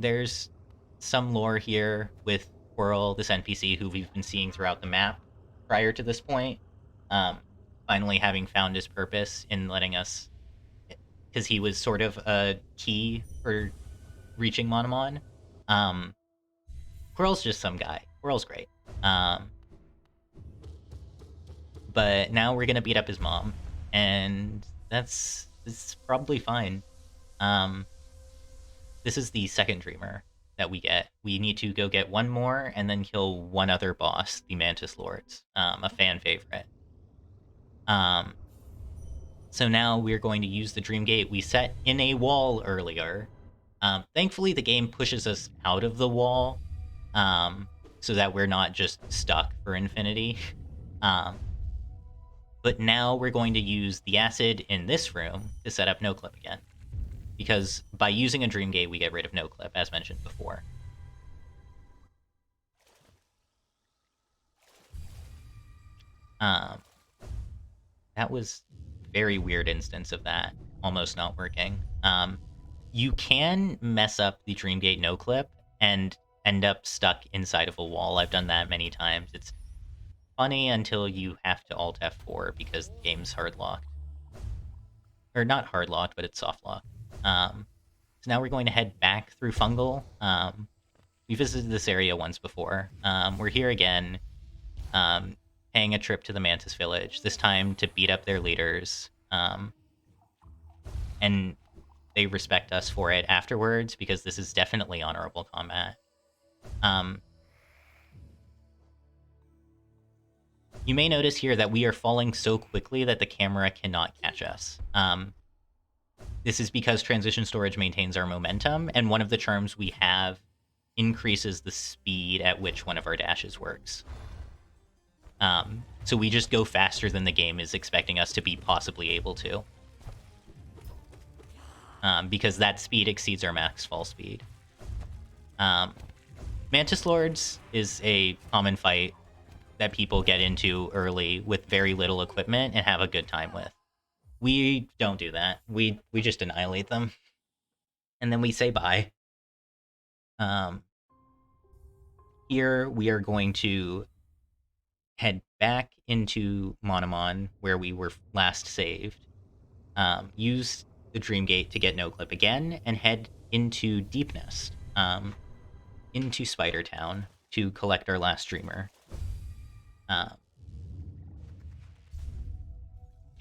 There's some lore here with Quirrell, this NPC who we've been seeing throughout the map prior to this point, finally having found his purpose in letting us, because he was sort of a key for reaching Monomon. Quirrell's just some guy. Quirrell's great. But now we're gonna beat up his mom, and it's probably fine. This is the second Dreamer that we get. We need to go get one more and then kill one other boss, the Mantis Lords, a fan favorite. So now we're going to use the Dream Gate we set in a wall earlier. Thankfully, the game pushes us out of the wall, so that we're not just stuck for infinity. But now we're going to use the acid in this room to set up no-clip again, because by using a Dream Gate, we get rid of no-clip, as mentioned before. That was a very weird instance of that almost not working. You can mess up the Dream Gate no-clip and end up stuck inside of a wall. I've done that many times. It's funny until you have to Alt F4 because the game's hard-locked. Or not hard-locked, but it's soft-locked. So now we're going to head back through Fungal. We visited this area once before. We're here again, paying a trip to the Mantis Village, this time to beat up their leaders. And they respect us for it afterwards, because this is definitely honorable combat. You may notice here that we are falling so quickly that the camera cannot catch us. This is because transition storage maintains our momentum, and one of the charms we have increases the speed at which one of our dashes works. So we just go faster than the game is expecting us to be possibly able to. Because that speed exceeds our max fall speed. Mantis Lords is a common fight that people get into early with very little equipment and have a good time with. We don't do that. We just annihilate them. And then we say bye. Here we are going to head back into Monomon, where we were last saved. Use the Dream Gate to get no-clip again, and head into Deep Nest, into Spider Town to collect our last Dreamer.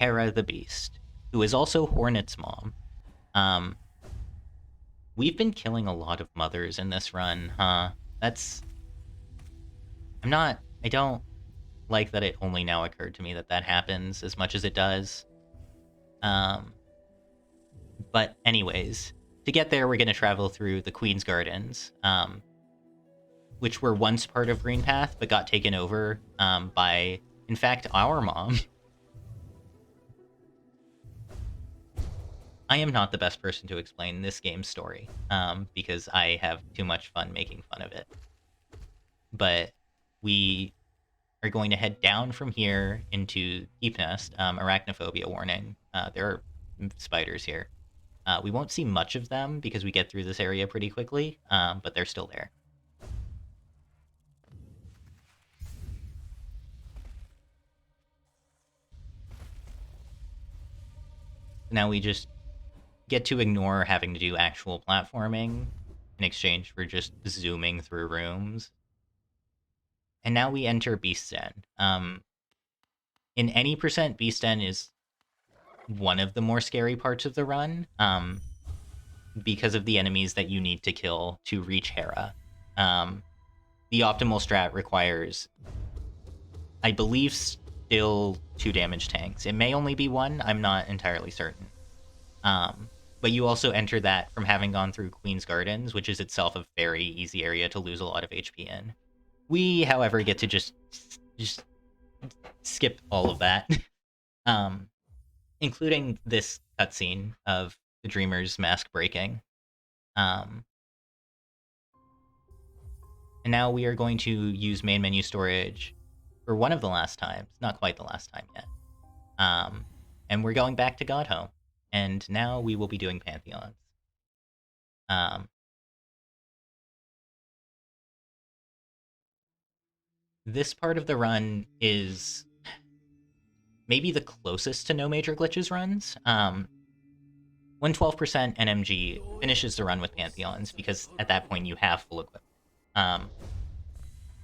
Hera the Beast, who is also Hornet's mom. Um, we've been killing a lot of mothers in this run, huh? That's... I don't like that it only now occurred to me that that happens as much as it does. But anyways, to get there, we're going to travel through the Queen's Gardens, which were once part of Green Path, but got taken over by, in fact, our mom. I am not the best person to explain this game's story, because I have too much fun making fun of it. But we are going to head down from here into Deep Nest. Arachnophobia warning. There are spiders here. We won't see much of them because we get through this area pretty quickly, but they're still there. Now we just get to ignore having to do actual platforming in exchange for just zooming through rooms. And now we enter Beast's Den. In any percent, Beast's Den is one of the more scary parts of the run, because of the enemies that you need to kill to reach Hera. The optimal strat requires, I believe, still 2 damage tanks. It may only be 1, I'm not entirely certain. But you also enter that from having gone through Queen's Gardens, which is itself a very easy area to lose a lot of HP in. We, however, get to just skip all of that, including this cutscene of the Dreamer's mask breaking. And now we are going to use main menu storage for one of the last times, not quite the last time yet. And we're going back to Godhome. And now we will be doing Pantheons. This part of the run is maybe the closest to no major glitches runs. 112% NMG finishes the run with Pantheons because at that point you have full equipment.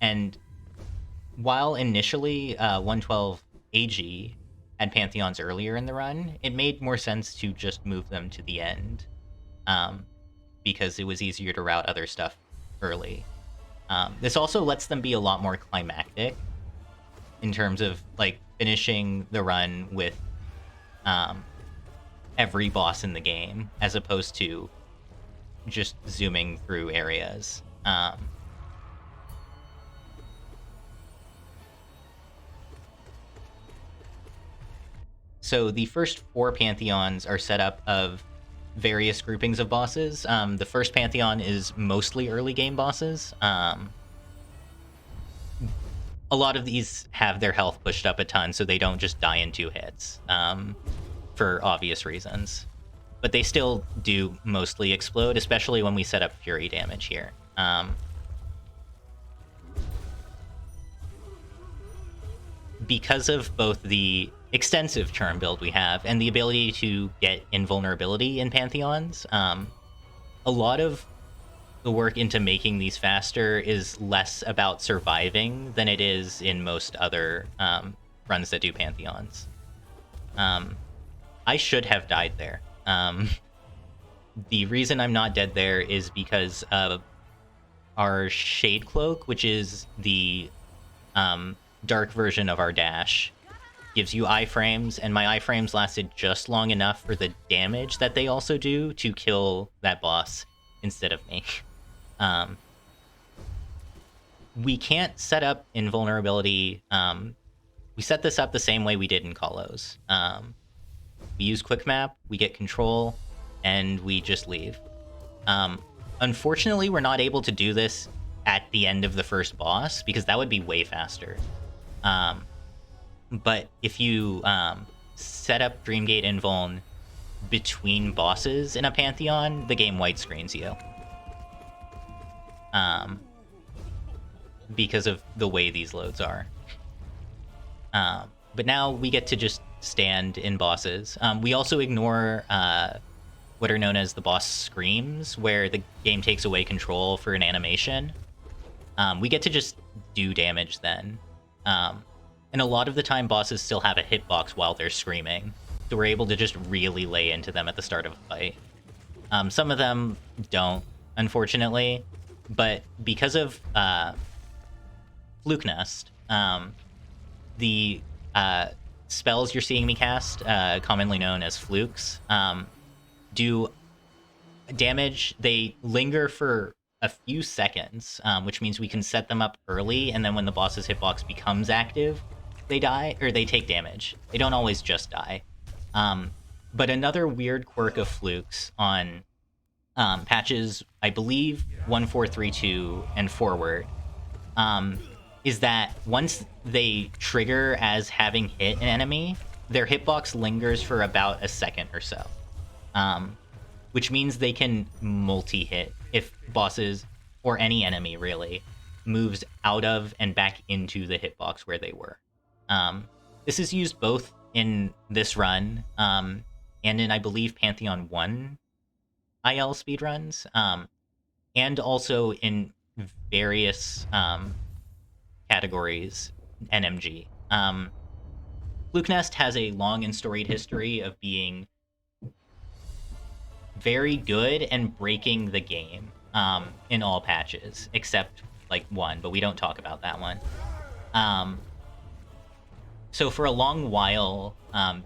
And while initially 112 AG had Pantheons earlier in the run, it made more sense to just move them to the end, because it was easier to route other stuff early. This also lets them be a lot more climactic in terms of like finishing the run with every boss in the game, as opposed to just zooming through areas. So the first 4 Pantheons are set up of various groupings of bosses. The first Pantheon is mostly early game bosses. A lot of these have their health pushed up a ton, so they don't just die in 2 hits, for obvious reasons. But they still do mostly explode, especially when we set up Fury damage here. Because of both the extensive charm build we have and the ability to get invulnerability in Pantheons, a lot of the work into making these faster is less about surviving than it is in most other runs that do Pantheons. I should have died there. The reason I'm not dead there is because our Shade Cloak, which is the dark version of our dash, gives you iframes, and my iframes lasted just long enough for the damage that they also do to kill that boss instead of me. We can't set up invulnerability. We set this up the same way we did in Kalos. We use quick map, we get control, and we just leave. Unfortunately, we're not able to do this at the end of the first boss, because that would be way faster. But if you set up Dreamgate Invuln between bosses in a Pantheon, the game white screens you. Because of the way these loads are. But now we get to just stand in bosses. We also ignore what are known as the boss screams, where the game takes away control for an animation. We get to just do damage then. And a lot of the time, bosses still have a hitbox while they're screaming, so we're able to just really lay into them at the start of a fight. Some of them don't, unfortunately, but because of Fluke Nest, the spells you're seeing me cast, commonly known as flukes, do damage. They linger for a few seconds, which means we can set them up early, and then when the boss's hitbox becomes active, they die, or they take damage. They don't always just die. But another weird quirk of flukes on patches, I believe, 1432 and forward, is that once they trigger as having hit an enemy, their hitbox lingers for about a second or so. Which means they can multi-hit if bosses, or any enemy really, moves out of and back into the hitbox where they were. This is used both in this run and in, I believe, Pantheon 1 IL speedruns, and also in various categories NMG. Fluke Nest has a long and storied history of being very good and breaking the game in all patches, except like one, but we don't talk about that one. So for a long while,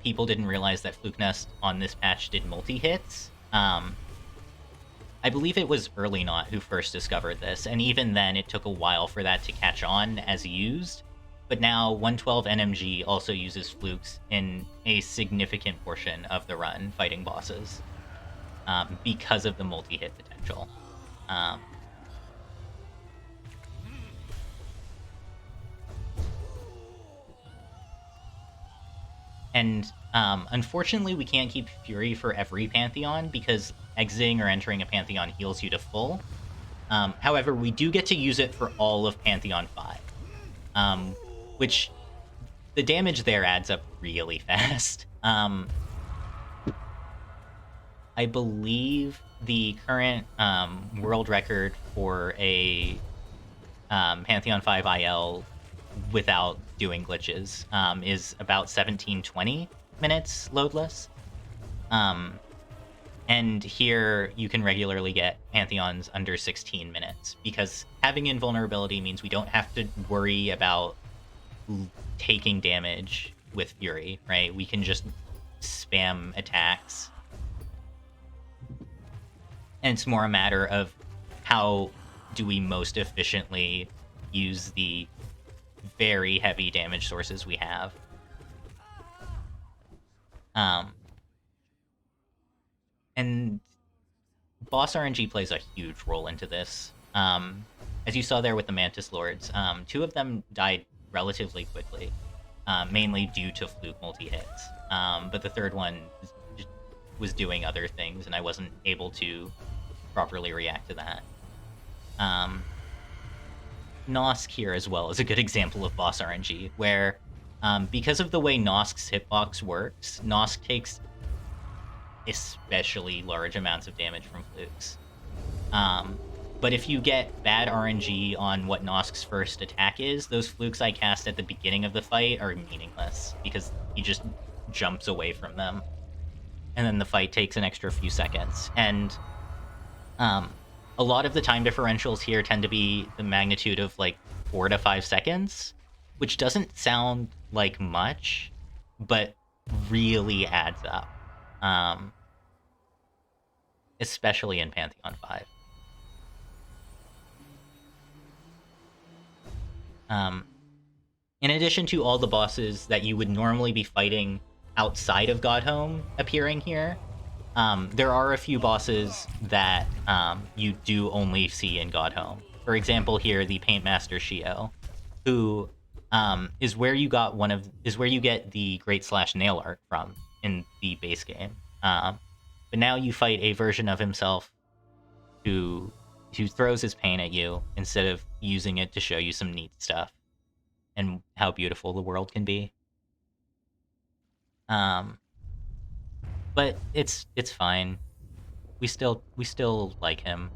people didn't realize that Fluke Nest on this patch did multi-hits. I believe it was Early Knot who first discovered this, and even then it took a while for that to catch on as used. But now 112 NMG also uses flukes in a significant portion of the run fighting bosses, because of the multi-hit potential. And unfortunately, we can't keep Fury for every Pantheon because exiting or entering a Pantheon heals you to full. However, we do get to use it for all of Pantheon 5, which the damage there adds up really fast. I believe the current world record for a Pantheon 5 IL without doing glitches is about 17-20 minutes loadless. And here you can regularly get Pantheons under 16 minutes because having invulnerability means we don't have to worry about taking damage with Fury, right? We can just spam attacks. And it's more a matter of how do we most efficiently use the very heavy damage sources we have. And boss RNG plays a huge role into this. As you saw there with the Mantis Lords, 2 of them died relatively quickly, mainly due to fluke multi-hits. But the third one was doing other things, and I wasn't able to properly react to that. Nosk here as well is a good example of boss RNG, where because of the way Nosk's hitbox works, Nosk takes especially large amounts of damage from flukes. But if you get bad RNG on what Nosk's first attack is, those flukes I cast at the beginning of the fight are meaningless, because he just jumps away from them. And then the fight takes an extra few seconds. And a lot of the time differentials here tend to be the magnitude of like 4 to 5 seconds, which doesn't sound like much, but really adds up. Especially in Pantheon 5. In addition to all the bosses that you would normally be fighting outside of Godhome appearing here, there are a few bosses that you do only see in Godhome. For example, here the Paintmaster Shio, who is where you get the Great Slash Nail Art from in the base game. But now you fight a version of himself who throws his paint at you instead of using it to show you some neat stuff and how beautiful the world can be. But it's fine. We still like him.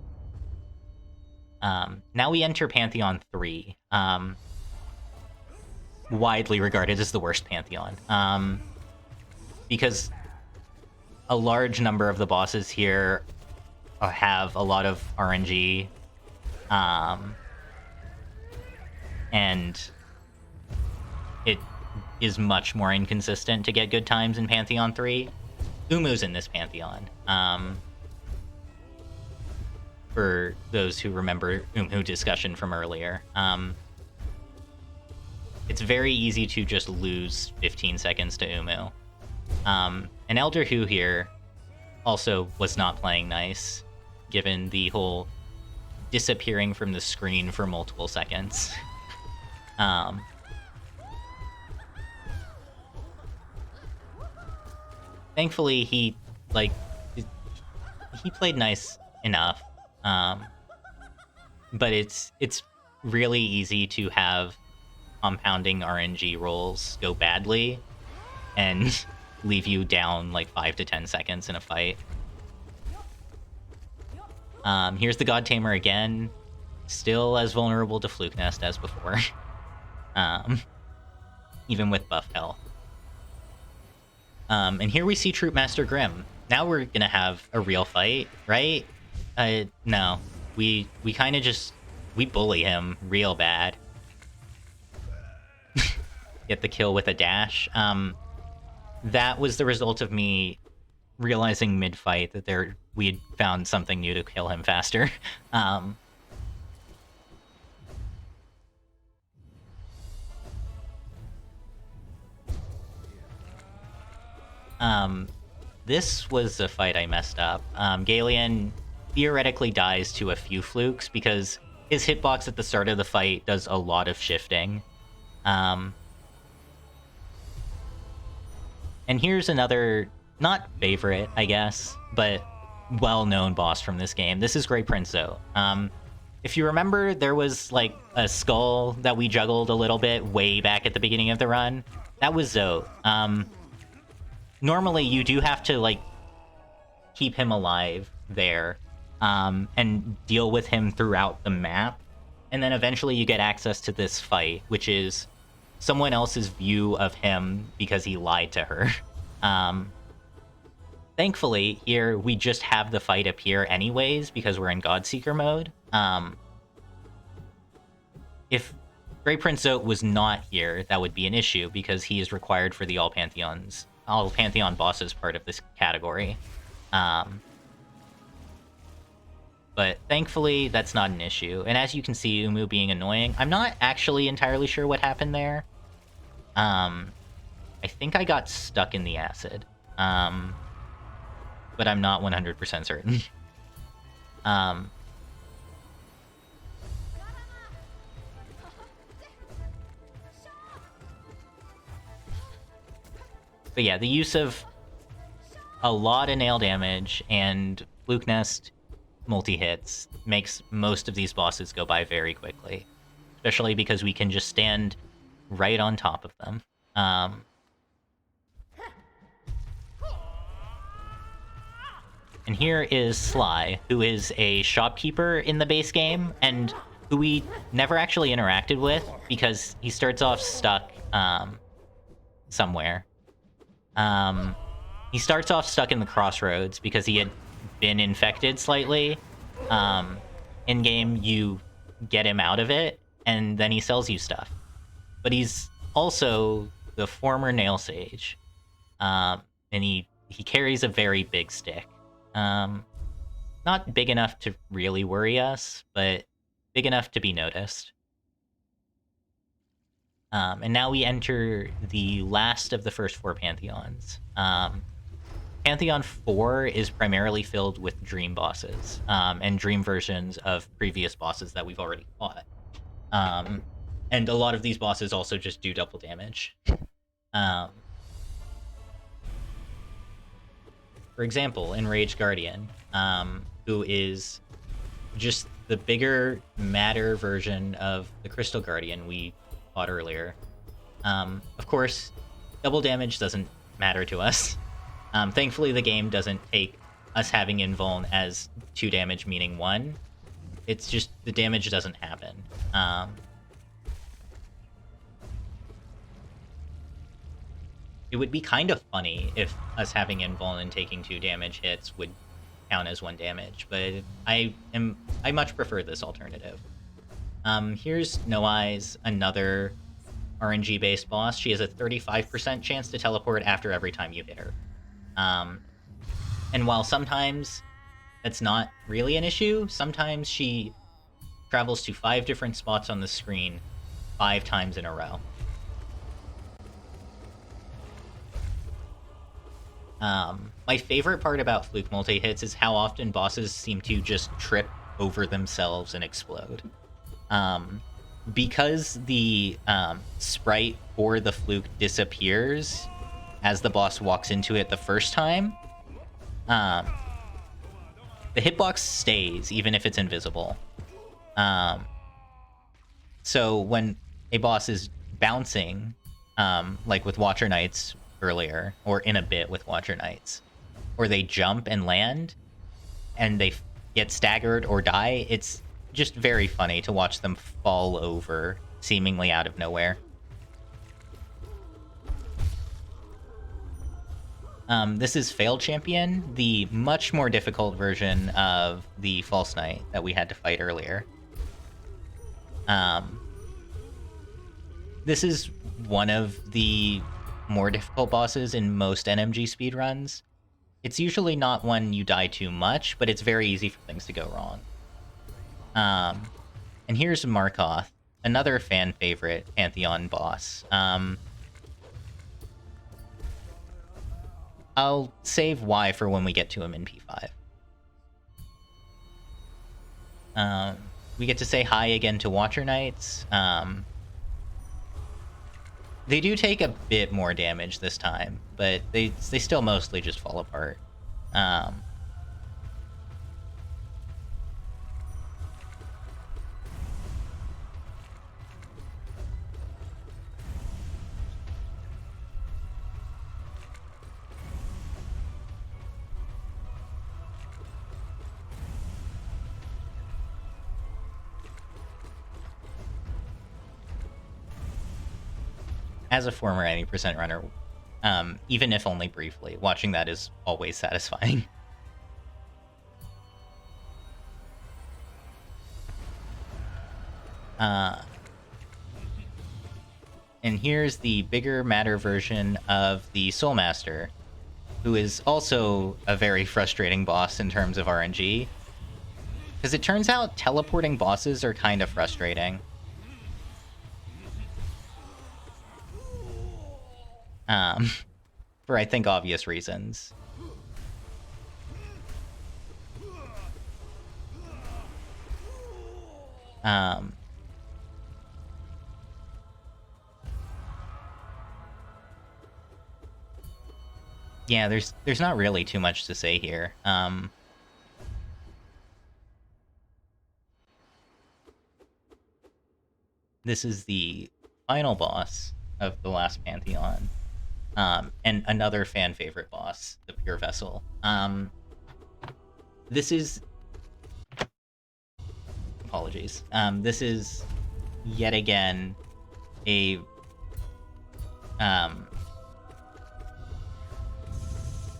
Now we enter Pantheon 3. widely regarded as the worst Pantheon. Because a large number of the bosses here have a lot of RNG, and it is much more inconsistent to get good times in Pantheon 3. Umu's in this Pantheon. For those who remember Umu discussion from earlier. It's very easy to just lose 15 seconds to Umu. And Elder Hu here also was not playing nice, given the whole disappearing from the screen for multiple seconds. Thankfully, he played nice enough. But it's really easy to have compounding RNG rolls go badly and leave you down like 5 to 10 seconds in a fight. Here's the God Tamer again, still as vulnerable to Fluke Nest as before. Even with buff health. And here we see Troop Master Grimm. Now we're gonna have a real fight, right? No. We kind of just... we bully him real bad. Get the kill with a dash. That was the result of me realizing mid-fight that we had found something new to kill him faster. This was a fight I messed up. Galeon theoretically dies to a few flukes because his hitbox at the start of the fight does a lot of shifting. And here's another, not favorite, I guess, but well-known boss from this game. This is Great Prince Zoe. If you remember, there was like a skull that we juggled a little bit way back at the beginning of the run. That was Zoe. Normally, you do have to like keep him alive there and deal with him throughout the map. And then eventually you get access to this fight, which is someone else's view of him because he lied to her. Thankfully, here we just have the fight appear anyways because we're in Godseeker mode. If Great Prince Zoe was not here, that would be an issue because he is required for the all Pantheon bosses part of this category. But thankfully, that's not an issue. And as you can see, Umu being annoying. I'm not actually entirely sure what happened there. I think I got stuck in the acid. But I'm not 100% certain. But yeah, the use of a lot of nail damage and Fluke Nest multi-hits makes most of these bosses go by very quickly. Especially because we can just stand right on top of them. And here is Sly, who is a shopkeeper in the base game, and who we never actually interacted with, because he starts off stuck somewhere. He starts off stuck in the crossroads because he had been infected slightly. In-game, you get him out of it, and then he sells you stuff. But he's also the former Nail Sage, and he carries a very big stick. Not big enough to really worry us, but big enough to be noticed. And now we enter the last of the first 4 Pantheons. Pantheon 4 is primarily filled with dream bosses, and dream versions of previous bosses that we've already fought. And a lot of these bosses also just do double damage. For example, Enraged Guardian, who is just the bigger, madder version of the Crystal Guardian we fought earlier. Of course, double damage doesn't matter to us. Thankfully, the game doesn't take us having invuln as 2 damage meaning 1. It's just the damage doesn't happen. It would be kind of funny if us having invuln and taking 2 damage hits would count as 1 damage, but I much prefer this alternative. Here's No Eyes, another RNG-based boss. She has a 35% chance to teleport after every time you hit her. And while sometimes that's not really an issue, sometimes she travels to 5 different spots on the screen 5 times in a row. My favorite part about Fluke multi-hits is how often bosses seem to just trip over themselves and explode. Because the sprite for the Fluke disappears as the boss walks into it the first time, the hitbox stays even if it's invisible. So when a boss is bouncing, like with Watcher Knights earlier, or in a bit with Watcher Knights, or they jump and land, and they get staggered or die, it's just very funny to watch them fall over seemingly out of nowhere. This is Failed Champion, the much more difficult version of the False Knight that we had to fight earlier. This is one of the more difficult bosses in most NMG speedruns. It's usually not one you die too much, but it's very easy for things to go wrong. And here's Markoth, another fan favorite Pantheon boss. I'll save why for when we get to him in P5. We get to say hi again to Watcher Knights. They do take a bit more damage this time, but they still mostly just fall apart. As a former 90% runner, even if only briefly, watching that is always satisfying. And here's the bigger matter version of the Soulmaster, who is also a very frustrating boss in terms of RNG. Because it turns out teleporting bosses are kind of frustrating. For I think obvious reasons. Yeah, there's not really too much to say here. This is the final boss of the last Pantheon. And another fan favorite boss, the Pure Vessel. This is... Apologies. This is yet again a...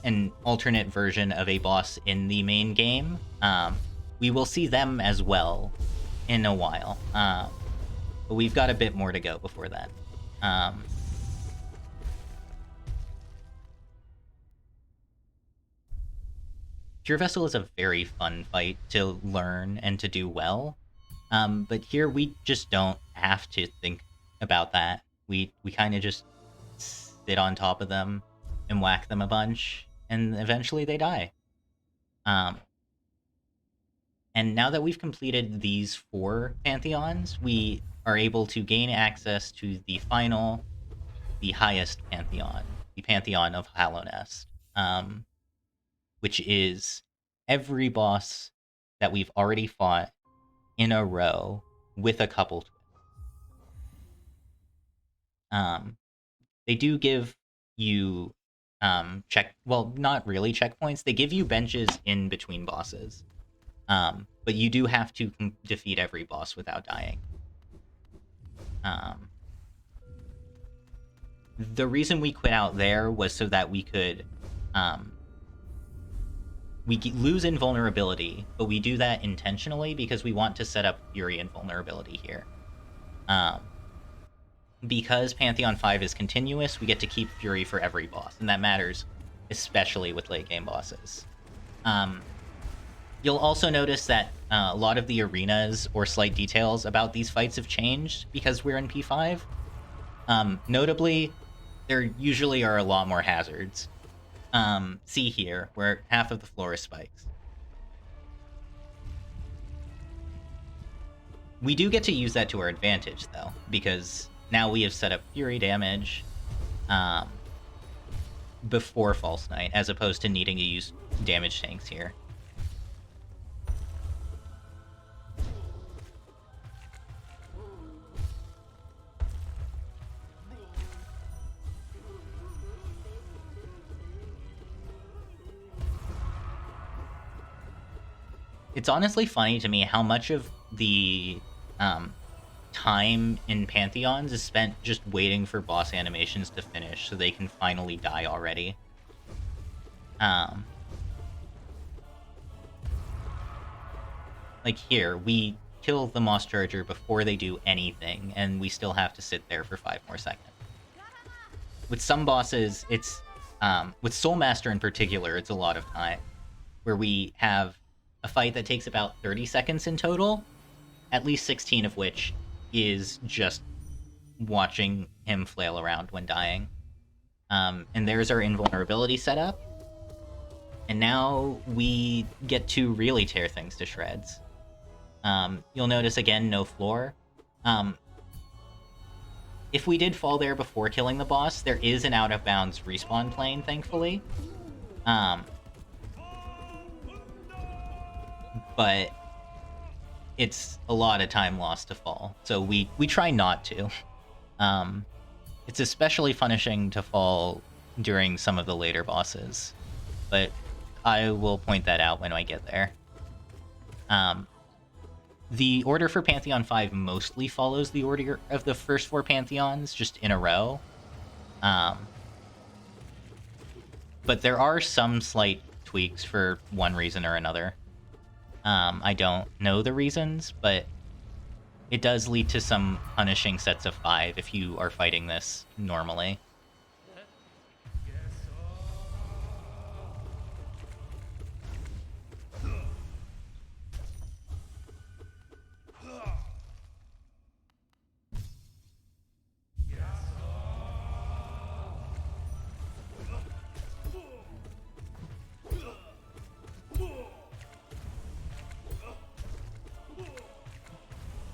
an alternate version of a boss in the main game. We will see them as well in a while. But we've got a bit more to go before that. Pure Vessel is a very fun fight to learn and to do well. But here we just don't have to think about that. We kind of just sit on top of them and whack them a bunch, and eventually they die. And now that we've completed these 4 Pantheons, we are able to gain access to the final, the highest Pantheon, the Pantheon of Hallownest, which is every boss that we've already fought in a row with a couple twists. They do give you not really checkpoints. They give you benches in between bosses. But you do have to defeat every boss without dying. The reason we quit out there was so that we could lose invulnerability, but we do that intentionally because we want to set up Fury invulnerability here. Because Pantheon 5 is continuous, we get to keep Fury for every boss, and that matters, especially with late game bosses. You'll also notice that a lot of the arenas or slight details about these fights have changed because we're in P5. Notably, there usually are a lot more hazards. See here, where half of the floor is spikes. We do get to use that to our advantage, though, because now we have set up Fury damage before False Knight, as opposed to needing to use damage tanks here. It's honestly funny to me how much of the time in Pantheons is spent just waiting for boss animations to finish so they can finally die already. Like here, we kill the Moss Charger before they do anything, and we still have to sit there for 5 more seconds. With some bosses, it's with Soulmaster in particular, it's a lot of time, where we have a fight that takes about 30 seconds in total, at least 16 of which is just watching him flail around when dying. And there's our invulnerability setup. And now we get to really tear things to shreds. You'll notice, again, no floor. If we did fall there before killing the boss, there is an out-of-bounds respawn plane, thankfully. But it's a lot of time lost to fall, so we try not to. It's especially punishing to fall during some of the later bosses, but I will point that out when I get there. The order for Pantheon 5 mostly follows the order of the first 4 Pantheons, just in a row. But there are some slight tweaks for one reason or another. I don't know the reasons, but it does lead to some punishing sets of 5 if you are fighting this normally.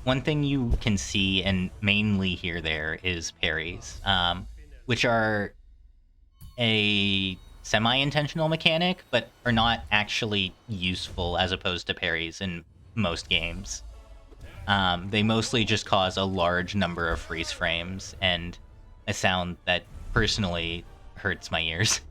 One thing you can see and mainly hear there is parries, which are a semi-intentional mechanic, but are not actually useful as opposed to parries in most games. They mostly just cause a large number of freeze frames and a sound that personally hurts my ears.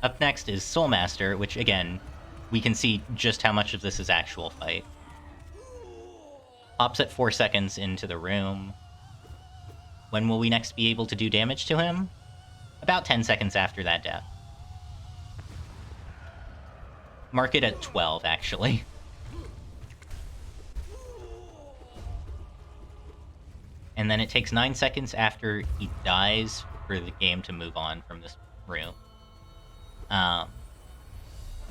Up next is Soulmaster, which, again, we can see just how much of this is actual fight. Pops at 4 seconds into the room. When will we next be able to do damage to him? About 10 seconds after that death. Mark it at 12, actually. And then it takes 9 seconds after he dies for the game to move on from this room.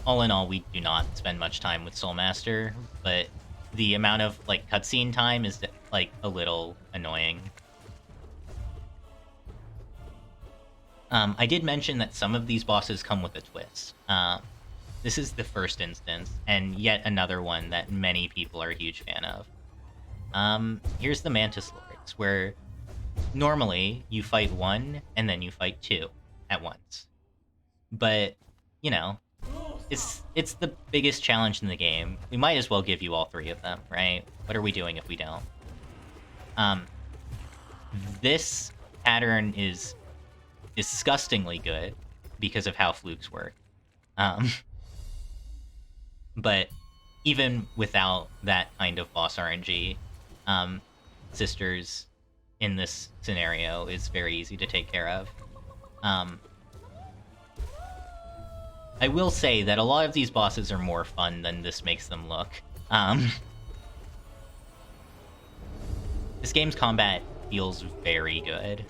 All in all, we do not spend much time with Soulmaster, but the amount of cutscene time is a little annoying. I did mention that some of these bosses come with a twist. This is the first instance, and yet another one that many people are a huge fan of. Here's the Mantis Lords, where normally you fight 1 and then you fight 2 at once. But, it's the biggest challenge in the game. We might as well give you all 3 of them, right? What are we doing if we don't? This pattern is disgustingly good, because of how flukes work. Um, but even without that kind of boss RNG, Sisters in this scenario is very easy to take care of. I will say that a lot of these bosses are more fun than this makes them look. This game's combat feels very good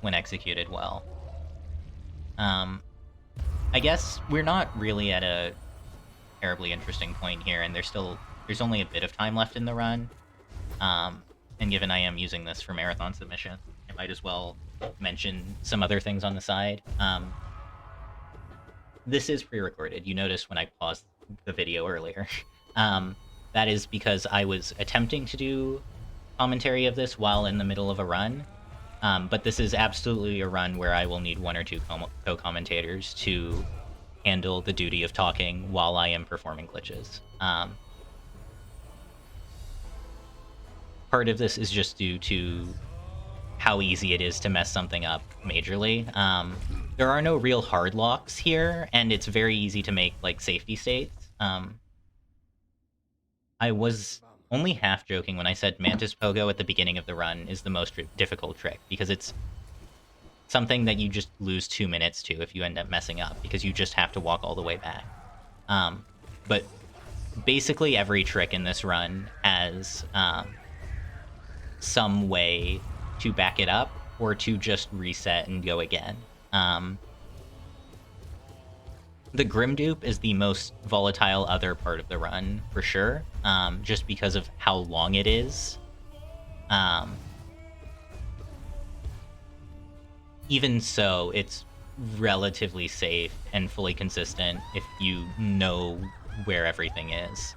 when executed well. I guess we're not really at a terribly interesting point here, and there's only a bit of time left in the run. And given I am using this for marathon submission, I might as well mention some other things on the side. This is pre-recorded. You noticed when I paused the video earlier. That is because I was attempting to do commentary of this while in the middle of a run. But this is absolutely a run where I will need one or two co-commentators to handle the duty of talking while I am performing glitches. Part of this is just due to how easy it is to mess something up majorly. There are no real hard locks here, and it's very easy to make like safety states. I was only half joking when I said Mantis Pogo at the beginning of the run is the most difficult trick, because it's something that you just lose 2 minutes to if you end up messing up, because you just have to walk all the way back. But basically every trick in this run has some way to back it up or to just reset and go again. The Grim Dupe is the most volatile other part of the run, for sure, just because of how long it is. Even so, it's relatively safe and fully consistent if you know where everything is.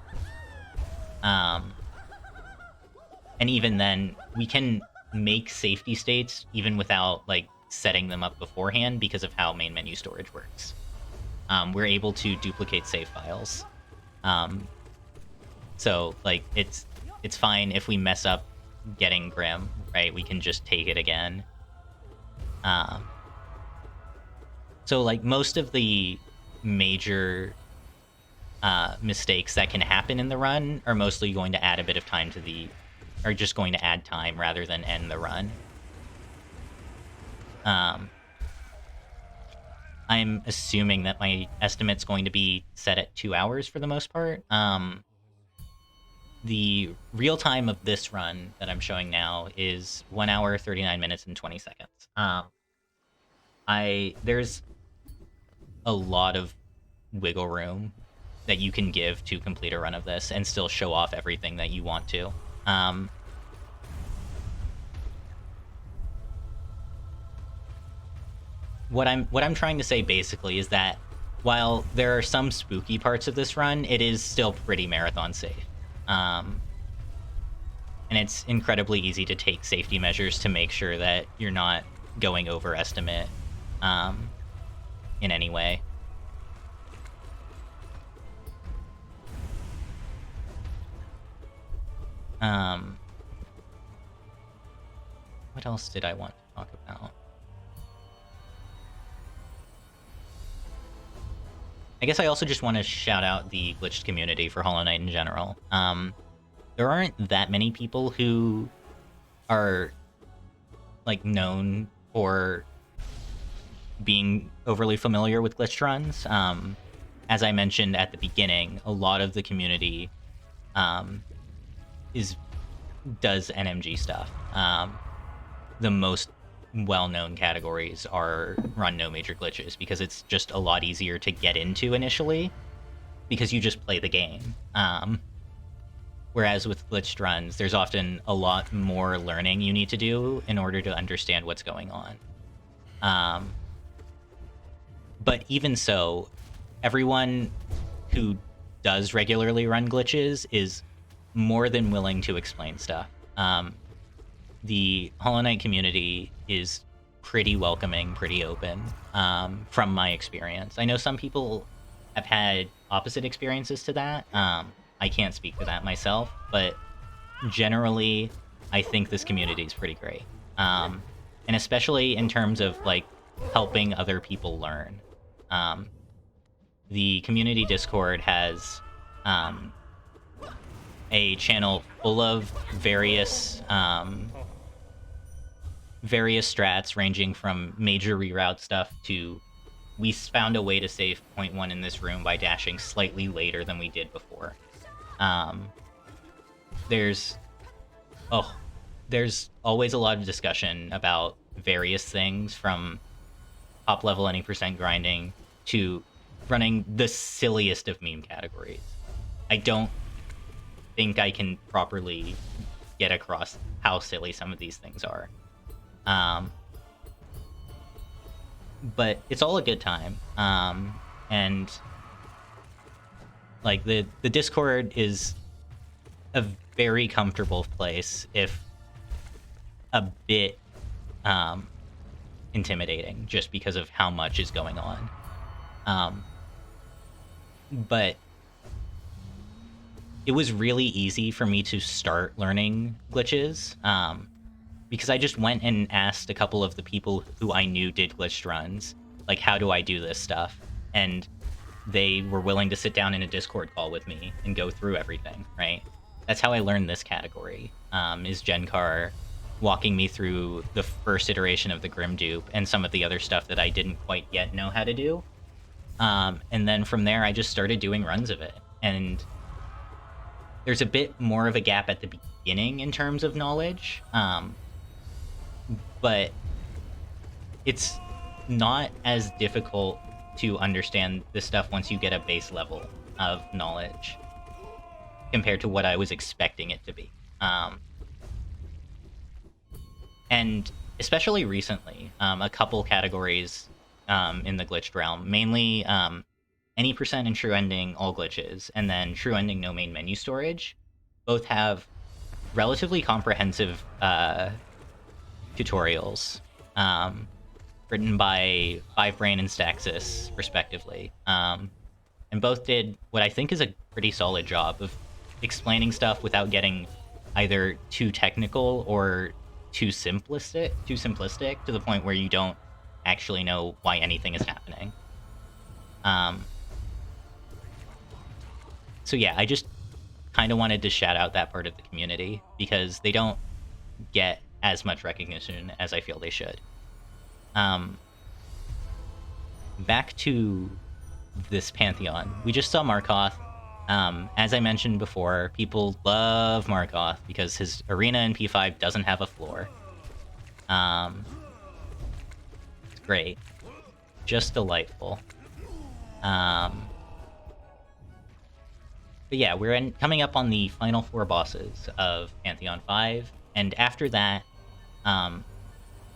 And even then, we can make safety states even without like setting them up beforehand because of how main menu storage works. We're able to duplicate save files. So like it's fine if we mess up getting Grim, right? We can just take it again. So like most of the major mistakes that can happen in the run are mostly going to add a bit of time to are just going to add time rather than end the run. I'm assuming that my estimate's going to be set at 2 hours for the most part. The real time of this run that I'm showing now is 1 hour, 39 minutes, and 20 seconds. There's a lot of wiggle room that you can give to complete a run of this and still show off everything that you want to. What I'm trying to say basically is that while there are some spooky parts of this run, it is still pretty marathon safe. And it's incredibly easy to take safety measures to make sure that you're not going over estimate in any way. What else did I want to talk about? I guess I also just want to shout out the glitched community for Hollow Knight in general. There aren't that many people who are like known for being overly familiar with glitched runs. As I mentioned at the beginning, a lot of the community does NMG stuff. The most well-known categories are run no major glitches, because it's just a lot easier to get into initially because you just play the game. Whereas with glitched runs, there's often a lot more learning you need to do in order to understand what's going on. But even so, everyone who does regularly run glitches is more than willing to explain stuff. The Hollow Knight community is pretty welcoming, pretty open, from my experience. I know some people have had opposite experiences to that. I can't speak to that myself, but generally, I think this community is pretty great. And especially in terms of like helping other people learn. The community Discord has a channel full of various strats, ranging from major reroute stuff to we found a way to save point 1 in this room by dashing slightly later than we did before. There's always a lot of discussion about various things, from top level any percent grinding to running the silliest of meme categories. I don't think I can properly get across how silly some of these things are. But it's all a good time. And like the Discord is a very comfortable place, if a bit intimidating, just because of how much is going on. But it was really easy for me to start learning glitches, because I just went and asked a couple of the people who I knew did glitched runs, like, how do I do this stuff? And they were willing to sit down in a Discord call with me and go through everything, right? That's how I learned this category, is Genkar walking me through the first iteration of the Grim Dupe and some of the other stuff that I didn't quite yet know how to do. And then from there, I just started doing runs of it. And there's a bit more of a gap at the beginning in terms of knowledge, but it's not as difficult to understand this stuff once you get a base level of knowledge compared to what I was expecting it to be. And especially recently, a couple categories in the glitched realm, mainly any percent and true ending, all glitches, and then true ending, no main menu storage, both have relatively comprehensive tutorials written by Fivebrain and Staxis, respectively. And both did what I think is a pretty solid job of explaining stuff without getting either too technical or too simplistic to the point where you don't actually know why anything is happening. So yeah, I just kind of wanted to shout out that part of the community, because they don't get as much recognition as I feel they should. Back to this Pantheon. We just saw Markoth. As I mentioned before, people love Markoth because his arena in P5 doesn't have a floor. It's great. Just delightful. But yeah, we're coming up on the final 4 bosses of Pantheon 5, and after that,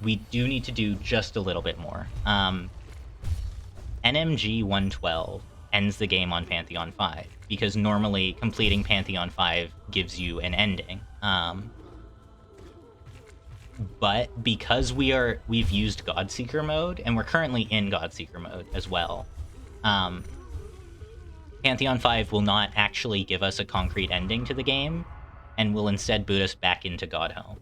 we do need to do just a little bit more. NMG 112 ends the game on Pantheon 5, because normally completing Pantheon 5 gives you an ending. But because we've used Godseeker mode, and we're currently in Godseeker mode as well, Pantheon 5 will not actually give us a concrete ending to the game, and will instead boot us back into Godhome.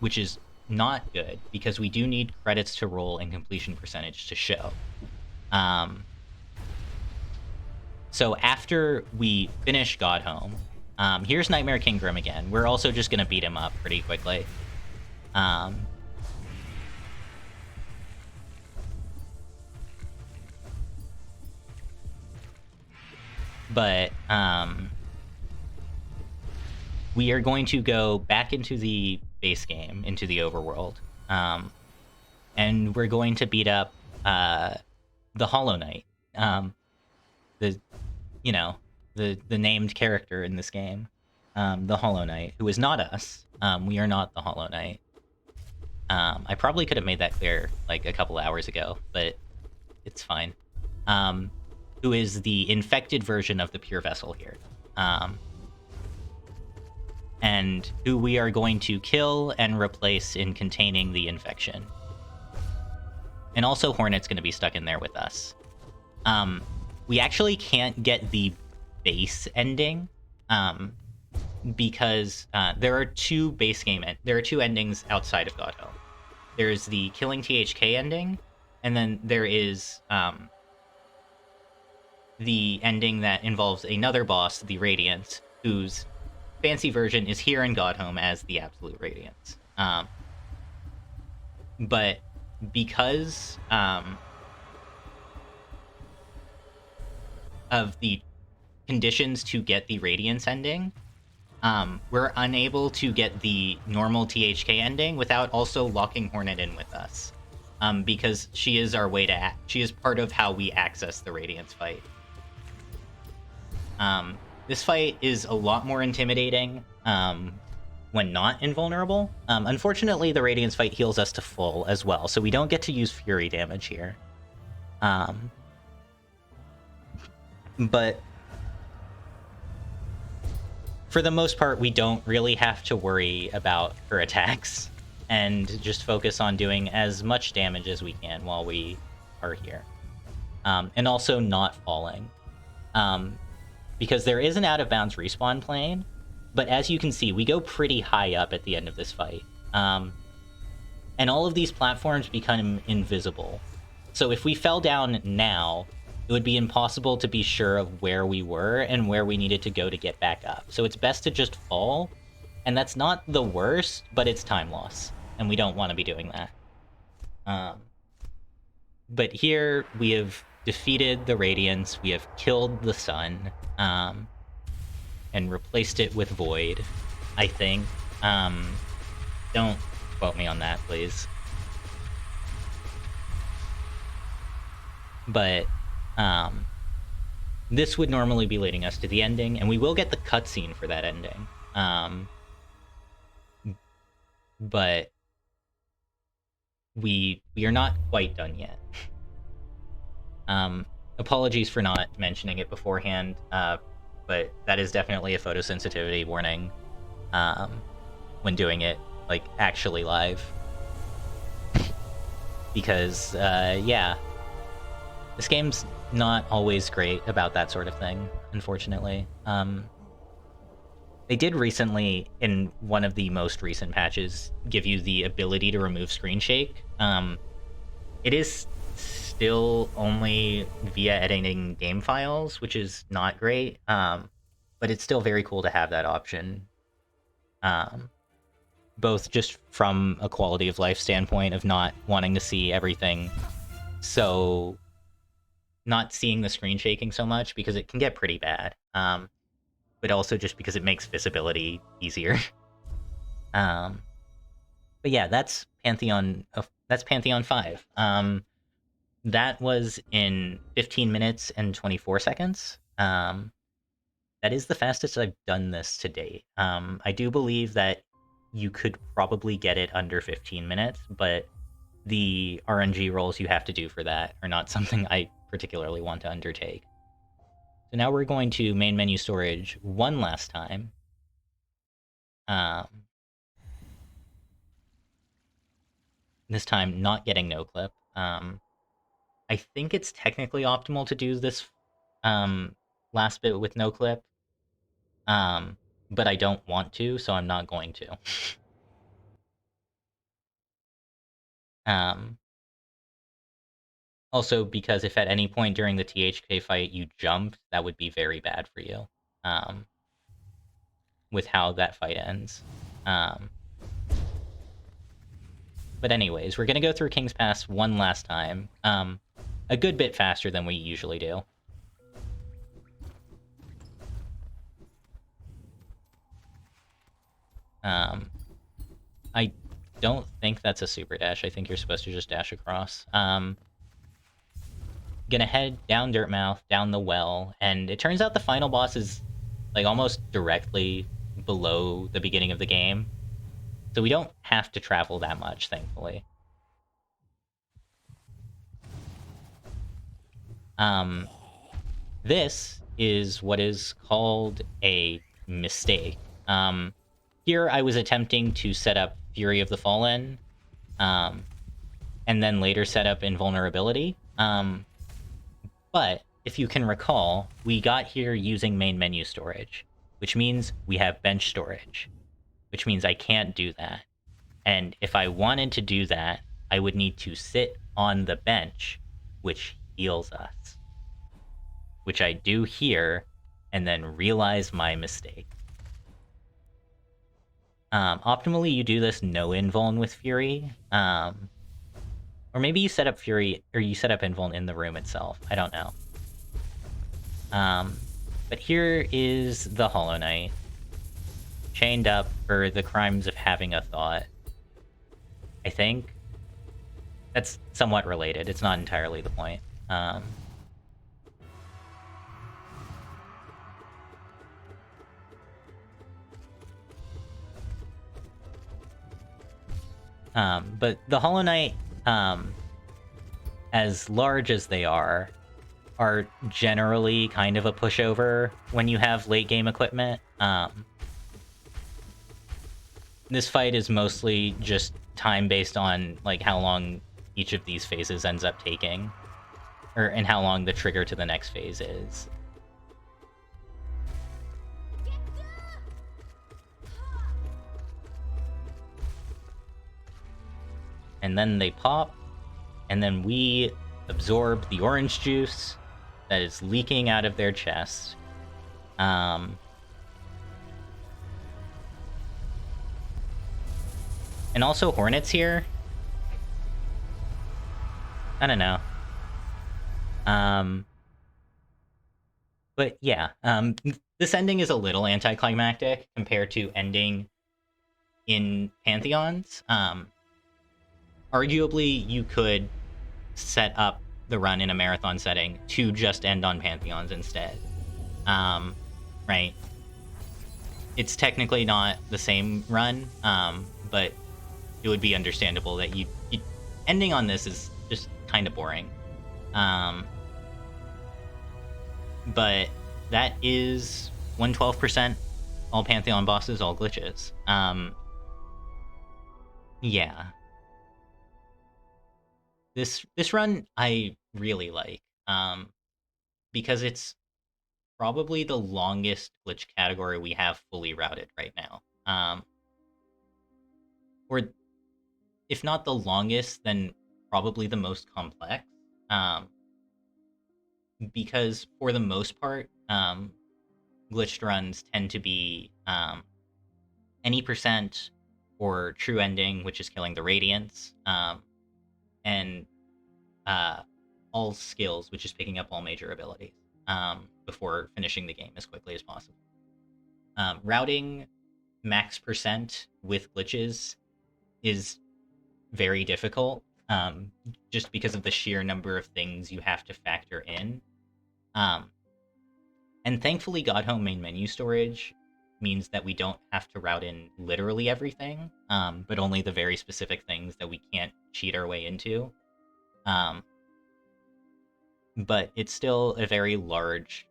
Which is not good, because we do need credits to roll and completion percentage to show. So after we finish Godhome, here's Nightmare King Grim again. We're also just going to beat him up pretty quickly. But we are going to go back into the base game, into the overworld, and we're going to beat up the Hollow Knight, the named character in this game, the Hollow Knight, who is not us. We are not the Hollow Knight. I probably could have made that clear like a couple hours ago, but it's fine. Who is the infected version of the Pure Vessel here. And who we are going to kill and replace in containing the infection. And also Hornet's going to be stuck in there with us. We actually can't get the base ending because there are two endings outside of God Home. There's the killing THK ending, and then there is the ending that involves another boss, the Radiance, whose fancy version is here in God Home as the Absolute Radiance. But because of the conditions to get the Radiance ending, we're unable to get the normal THK ending without also locking Hornet in with us. Because she is our way to she is part of how we access the Radiance fight. This fight is a lot more intimidating when not invulnerable. Unfortunately, the Radiance fight heals us to full as well, so we don't get to use Fury damage here. But for the most part, we don't really have to worry about her attacks and just focus on doing as much damage as we can while we are here. And also not falling. Because there is an out-of-bounds respawn plane, but as you can see, we go pretty high up at the end of this fight. And all of these platforms become invisible. So if we fell down now, it would be impossible to be sure of where we were and where we needed to go to get back up. So it's best to just fall, and that's not the worst, but it's time loss, and we don't want to be doing that. But here, we have defeated the Radiance, we have killed the Sun, and replaced it with Void, I think. Don't quote me on that, please. But this would normally be leading us to the ending, and we will get the cutscene for that ending. But we are not quite done yet. Apologies for not mentioning it beforehand, but that is definitely a photosensitivity warning when doing it, like, actually live. Because, yeah, this game's not always great about that sort of thing, unfortunately. They did recently, in one of the most recent patches, give you the ability to remove screen shake. It is still only via editing game files, which is not great, but it's still very cool to have that option. Both just from a quality of life standpoint of not wanting to see everything, so not seeing the screen shaking so much because it can get pretty bad, but also just because it makes visibility easier. But yeah, that's Pantheon. That's Pantheon 5. That was in 15 minutes and 24 seconds. That is the fastest I've done this to date. I do believe that you could probably get it under 15 minutes, but the RNG rolls you have to do for that are not something I particularly want to undertake. So now we're going to main menu storage one last time. This time not getting no clip. I think it's technically optimal to do this last bit with no clip, but I don't want to, so I'm not going to. Also, because if at any point during the THK fight you jumped, that would be very bad for you, with how that fight ends. But anyways, we're going to go through King's Pass one last time, a good bit faster than we usually do. I don't think that's a super dash. I think you're supposed to just dash across. Gonna head down Dirtmouth, down the well, and it turns out the final boss is like almost directly below the beginning of the game. So we don't have to travel that much, thankfully. This is what is called a mistake. Here I was attempting to set up Fury of the Fallen, and then later set up Invulnerability. But if you can recall, we got here using main menu storage. which means we have bench storage, which means I can't do that. And if I wanted to do that, I would need to sit on the bench, which heals us, which I do here, and then realize my mistake. Optimally, you do this no invuln with Fury, or maybe you set up Fury, or you set up invuln in the room itself. I don't know. But here is the Hollow Knight, chained up for the crimes of having a thought. I think that's somewhat related. It's not entirely the point. But the Hollow Knight, as large as they are generally kind of a pushover when you have late game equipment. This fight is mostly just time based on like how long each of these phases ends up taking, and how long the trigger to the next phase is. And then they pop, and then we absorb the orange juice that is leaking out of their chest. And also Hornets here. I don't know. But yeah, this ending is a little anticlimactic compared to ending in Pantheons. Arguably, you could set up the run in a marathon setting to just end on Pantheons instead. Right? It's technically not the same run, but it would be understandable that you ending on this is just kind of boring. But that is 112% all Pantheon bosses, all glitches. Yeah. This run I really like, because it's probably the longest glitch category we have fully routed right now. Or if not the longest, then probably the most complex. Because for the most part, glitched runs tend to be any percent or true ending, which is killing the radiance, and all skills, which is picking up all major abilities, before finishing the game as quickly as possible. Routing max percent with glitches is very difficult, just because of the sheer number of things you have to factor in. And thankfully, Godhome main menu storage means that we don't have to route in literally everything, but only the very specific things that we can't cheat our way into. But it's still a very large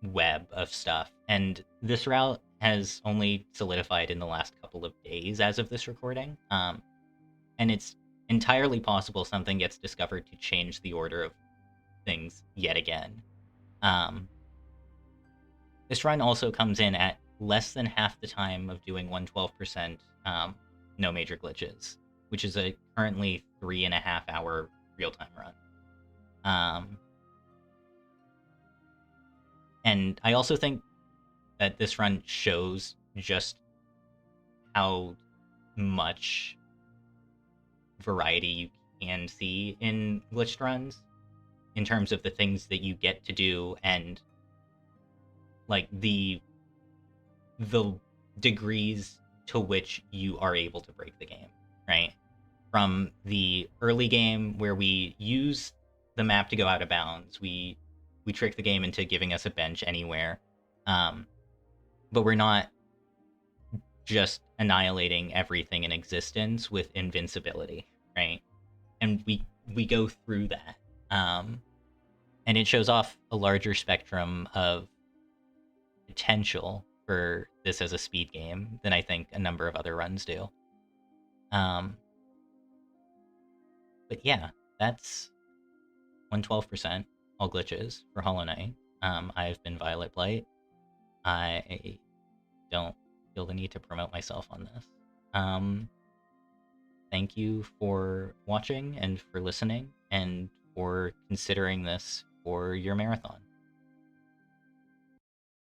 web of stuff, and this route has only solidified in the last couple of days as of this recording. And it's entirely possible something gets discovered to change the order of things yet again. This run also comes in at less than half the time of doing 112%, no major glitches, which is a currently 3.5 hour real-time run. And I also think that this run shows just how much variety you can see in glitched runs in terms of the things that you get to do, and like the degrees to which you are able to break the game, right? From the early game where we use the map to go out of bounds, we trick the game into giving us a bench anywhere, but we're not just annihilating everything in existence with invincibility, right? And we go through that, and it shows off a larger spectrum of potential for this as a speed game than I think a number of other runs do. But yeah, that's 112% all glitches for Hollow Knight. I've been Violet Blight. I don't feel the need to promote myself on this. Um, Thank you for watching and for listening and for considering this for your marathon.